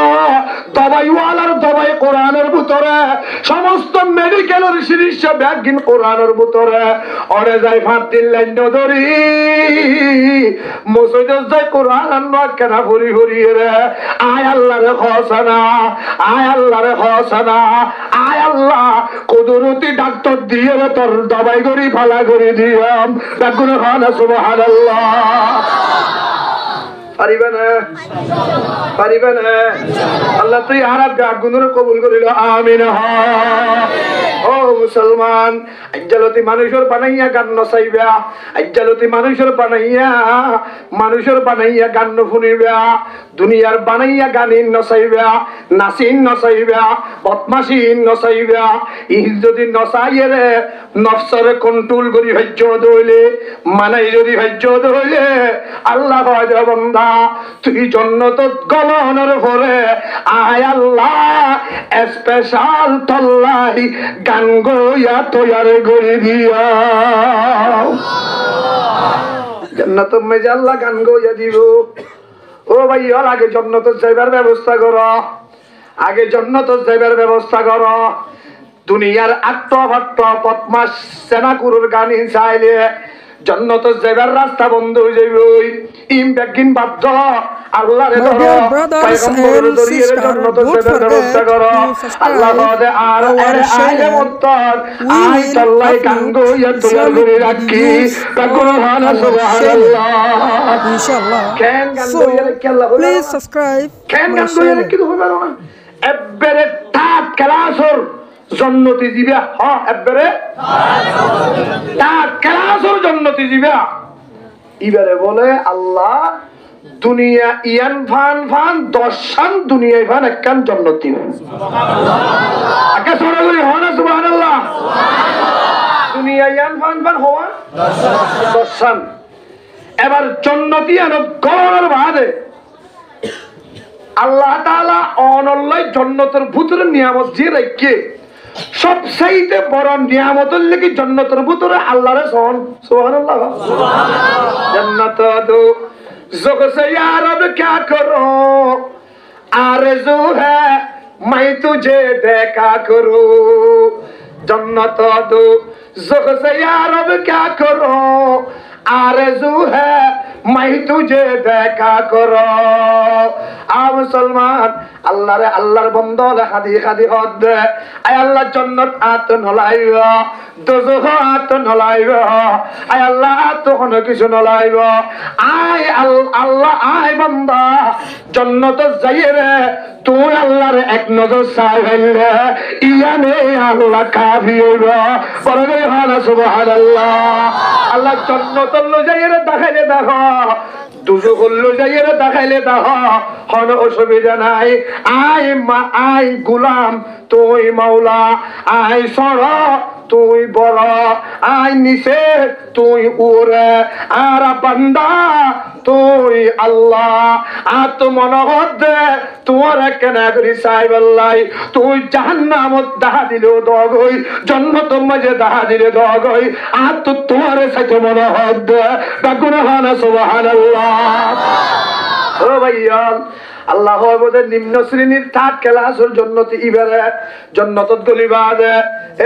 দবাইওয়ালার দবাই কোরআনের ভিতরে সমস্ত মেডিকেলের চিকিৎসা ব্যাগিন কোরআনের ভিতরে অরে যাই ফাটিল লাইন ধরি মসজিদে যাই কোরআন আনবা কেনা ভরি ভরি রে আয় আল্লাহরে হসানা আয় আল্লাহরে হসানা আয় আল্লাহ কুদরতি ডাক্তার দিয়ে রে তোর দবাই করি ভালা করে দিয়াম বেগুন খানা সুবহানাল্লাহ পারিবে না পারিবে না আল্লাহ তুই আরব গাগুনরে কবুল করিল আমিন ও মুসলমান আজ্জালতি মানুষের বানাইয়া গান নসাইবা আজ্জালতি মানুষের বানাইয়া গান শুনিবা দুনিয়ার বানাইয়া গানিন নসাইবা নাচিন নসাইবা বদমাশিন নসাইবা ই যদি নসাইয়ে রে নফসরে কন্ট্রোল করি হজ্জ দইলে মানাই যদি হজ্জ দইলে আল্লাহ কয় বান্দা তুই জান্নাতত গলনের পরে আয় আল্লাহ স্পেশাল তল্লাই গান গোয়া তৈয়ার করে দিয়া জান্নাতের মধ্যে আল্লাহ গান গোয়া দিব ও ভাই আর আগে জান্নাতে যাইবার ব্যবস্থা করো আগে জান্নাতে যাইবার ব্যবস্থা করো দুনিয়ার আত্মভাট্ট পদ্মাস সেনাকুরুর গান চাইলে জান্নাত যাইবার রাস্তা বন্ধ হয়ে যাবে ইম বেগিন বাধ্য আল্লাহরে ধরো পয়গম্বরের জরিয়ে জান্নাত যাইবার ব্যবস্থা করো আল্লাহ বলে আর আলে মুত্তার আই তল্লাই গাঙ্গো ইয়া তৈয়ার করে রাখি তাকবীর সুবহানাল্লাহ ইনশাআল্লাহ কেন গাঙ্গো ইয়া কি আল্লাহ বলে প্লিজ সাবস্ক্রাইব কেন গাঙ্গো ইয়া কি হবে না এবারে টাপ ক্লাসর জন্নতি দিবা হ্যাঁ এবারে তার ক্লাসের জন্নতি দিবা এবারে বলে আল্লাহ দুনিয়া ইয়ান ফান ফান দশান দুনিয়ায় ফান একখান জন্নতি সুবহানাল্লাহ আগে সরে বলি হনা সুবহানাল্লাহ দুনিয়া ইয়ান ফান ফান হওয়া দশান এবার জন্নতি আনো গড়ের বাদে আল্লাহ তাআলা অনল্লাই জন্নতের ভিতরে নিয়ামত দিয়ে রাখে সবচাইতে বড় নিয়ামতের লাগি জান্নাতের ভিতরে আল্লাহরে সুবহানাল্লাহ জান্নাত দো জগসে ইয়া রব क्या करो आरज़ू है मैं तुझे देखा करूं जन्नत दो जगसे या रब क्या करो आरज़ू है मैं तुझे देखा करो आ मुसलमान अल्लाह रे अल्लाहर बंदो ले खादी खादी हद दे आय अल्लाह जन्नत आत नलाइबा दोजख आत नलाइबा आय अल्लाह आत कोन किछु नलाइबा आय अल्लाह आय बंदा जन्नत जाइए रे तू अल्लाह रे एक नजर चाই ফেললে ইয়ানে আল্লাহ কাফি হইবা পরবে হানা সুবহানাল্লাহ আল্লাহ জন্নত লো যাইয়ে রে দেখাইলে দেখো দুজখ লো যাইয়ে রে দেখাইলে দেখো কোন অসুবিধা নাই আই গোলাম তুই মাওলা আই সর তুই বড় আই নিচে তুই উড়ে আর বান্দা তুই আল্লাহ আত মনোহর দে তোমার কেনা করি সাহেব আল্লাহ তুই জাহান্নামত দাহা দিলেও দগই জান্নাত মাঝে দাহা দিলে দগই আর তো তোমার সাথে মনোহর দে বেগুন হানা সুবহানাল্লাহ ও ভাইয়া আল্লাহ বলে নিম্ন শ্রেণীর থাক ক্লাসের জন্নতি ইবারে জন্নতত গলিবা দে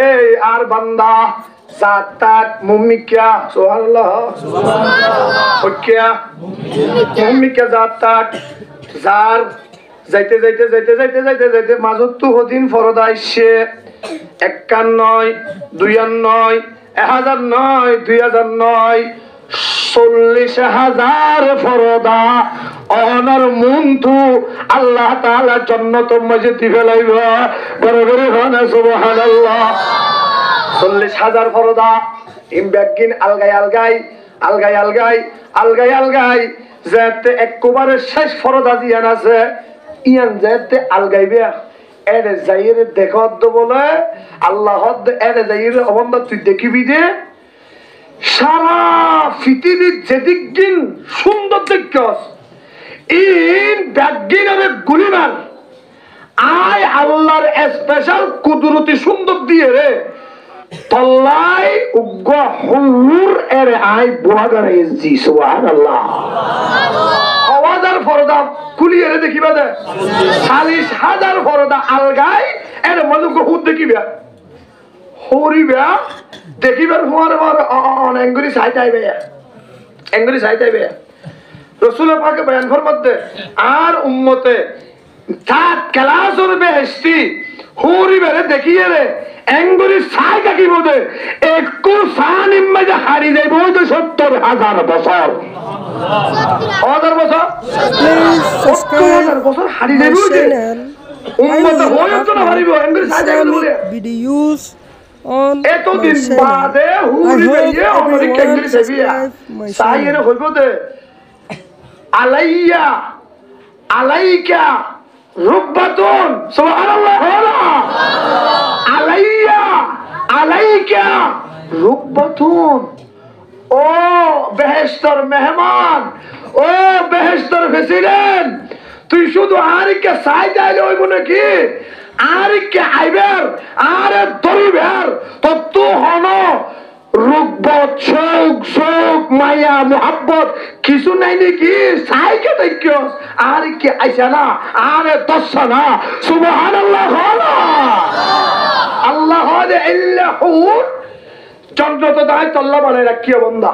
এই আর বান্দা জাতাত মুমিকা সুবহানাল্লাহ সুবহানাল্লাহ মুমিকা জাতাত জার যাইতে যাইতে যাইতে যাইতে যাইতে যাইতে মাজত তো হদিন ফরদা আইছে 51 92 1009 2009 40,000 ফরদা অনর মুন্তু আল্লাহ তাআলা জান্নাতের মাঝে দিবে লাইবা বড় বড় হানা সুবহানাল্লাহ 40,000 ফরদা ইম বেগিন আলগাই যেতে একবারে শেষ ফরদা দিয়ান আছে ইয়ান যেতে আলগাইবে এরে যাইরে দেখত বলে আল্লাহ এরে যাইরে অবন্ধ তুই দেখিবি যে সারা পৃথিবীর যেদিক দিন সুন্দর দেখছস ইন ব্যাগিনারে গুলিমান আয় আল্লাহর স্পেশাল কুদরতি সুন্দর দিয়ে রে তল্লাই উগ্র হুর এর আয় বুয়াগার এসজি সুবহানাল্লাহ হাজার পর্দা খুলিয়ে রে দেখিবা দে 40,000 পর্দা আলগাই এর মজুক হুদ দেখিবা হরিবা দেখিবার হওয়ার অনেকগুলি সাইট আইবে এঙ্গুলি সাইট আইবে রাসূলের পাকে বয়ান ফরমাতে আর উম্মতে তাত ক্লাসর বেহেশতি হরিবারে দেখিয়ে রে এঙ্গুলি সাইট কি বলে একটু সানিম মে হারি যাইব তো 70,000 বছর 1000 বছর Please subscribe বছর হারি my যাইব channel. I উম্মতে will হয়তো না হারিব এঙ্গুলি সাইট আইবে বলে upload videos on my এতদিন channel. বাদে হুরি বেরিয়ে অমরিক এঙ্গুলি দেবিয়া সাইয়ের হইব দে আলাইয়া আলাইকা রুব্বাতুন সুবহানাল্লাহ আলাইয়া আলাইকা রুব্বাতুন ও বেহেশতের মেহমান ও বেহেশতের প্রেসিডেন্ট তুই শুধু আরিকে সাই যাইলে হইব নাকি আরিকে আইবার আরে দরিবার তত্তু হন রুব্বত শোক শোক মায়া মোহাব্বত কিছু নাই নাকি সাইকে দেখিও আরিকে আইসা না আরে দশা না সুবহানাল্লাহ হলা আল্লাহ হলে ইল্লাহু চন্দ্র তো দায় তল্লা বানায় রাখিও বন্দা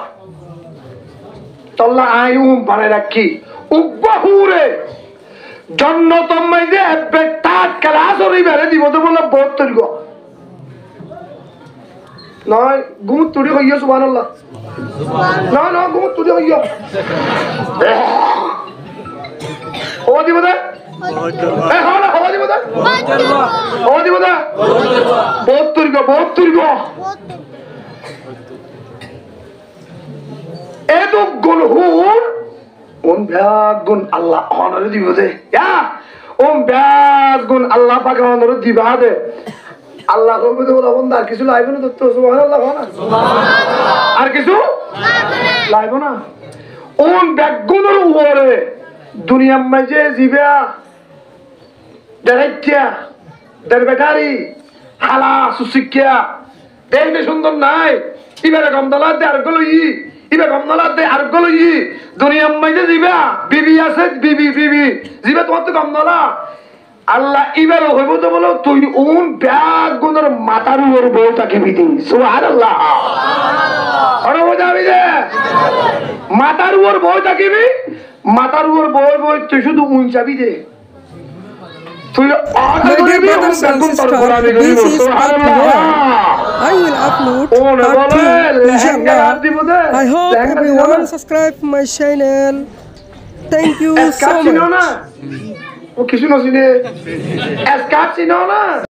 তল্লা আয়ুম বানায় রাখি উব্বাহুরে জন্নতম মাইজে বেতাত ক্লাস হইবারে দিব তো বলে 72 গো নয় গুমুত তুড়ি হইয়া সুবহানাল্লাহ না না গুমুত তুড়ি হইয়া হওয়া দিব দে হওয়া দিব দে হওয়া দিব দে 72 গো এতো গুণ হুন ওন ব্যাগ গুণ আল্লাহ অনরে দিব দে ওন ব্যাগ গুণ আল্লাহ পাকে অনরে দিবা দে আল্লাহ কইবে তো বলা বন্ধ আর কিছু লাইব না তো সুবহানাল্লাহ না আর কিছু লাইব না ওন ব্যাগ গুণের উপরে দুনিয়ার মাঝে জিবা দেখাইয়া দের বেটারি হালা সুশিক্ষা দেখতে সুন্দর নাই ইবারে গমদলা দে আর গলো ইবে গমদলা দে আর গলো দুনিয়ার মাঝে জিবা বিবি আছে বিবি জিবা তোমার তো গমদলা আল্লাহ ইবার হইব তো বলো তুই ওন ব্যাগ গুণের মাথার উপর বউ থাকিবি তুই সুবহানাল্লাহ আরে বোঝাবি যে মাথার উপর বউ থাকিবি মাথার উপর বউ তুই শুধু উঞ্চাবি দে তুই My dear brothers and sisters, this is part 1. I will upload part 2, inshallah. I hope everyone subscribe my channel. Thank you so much. ও কিছু নছিনে এসকাট চিনো না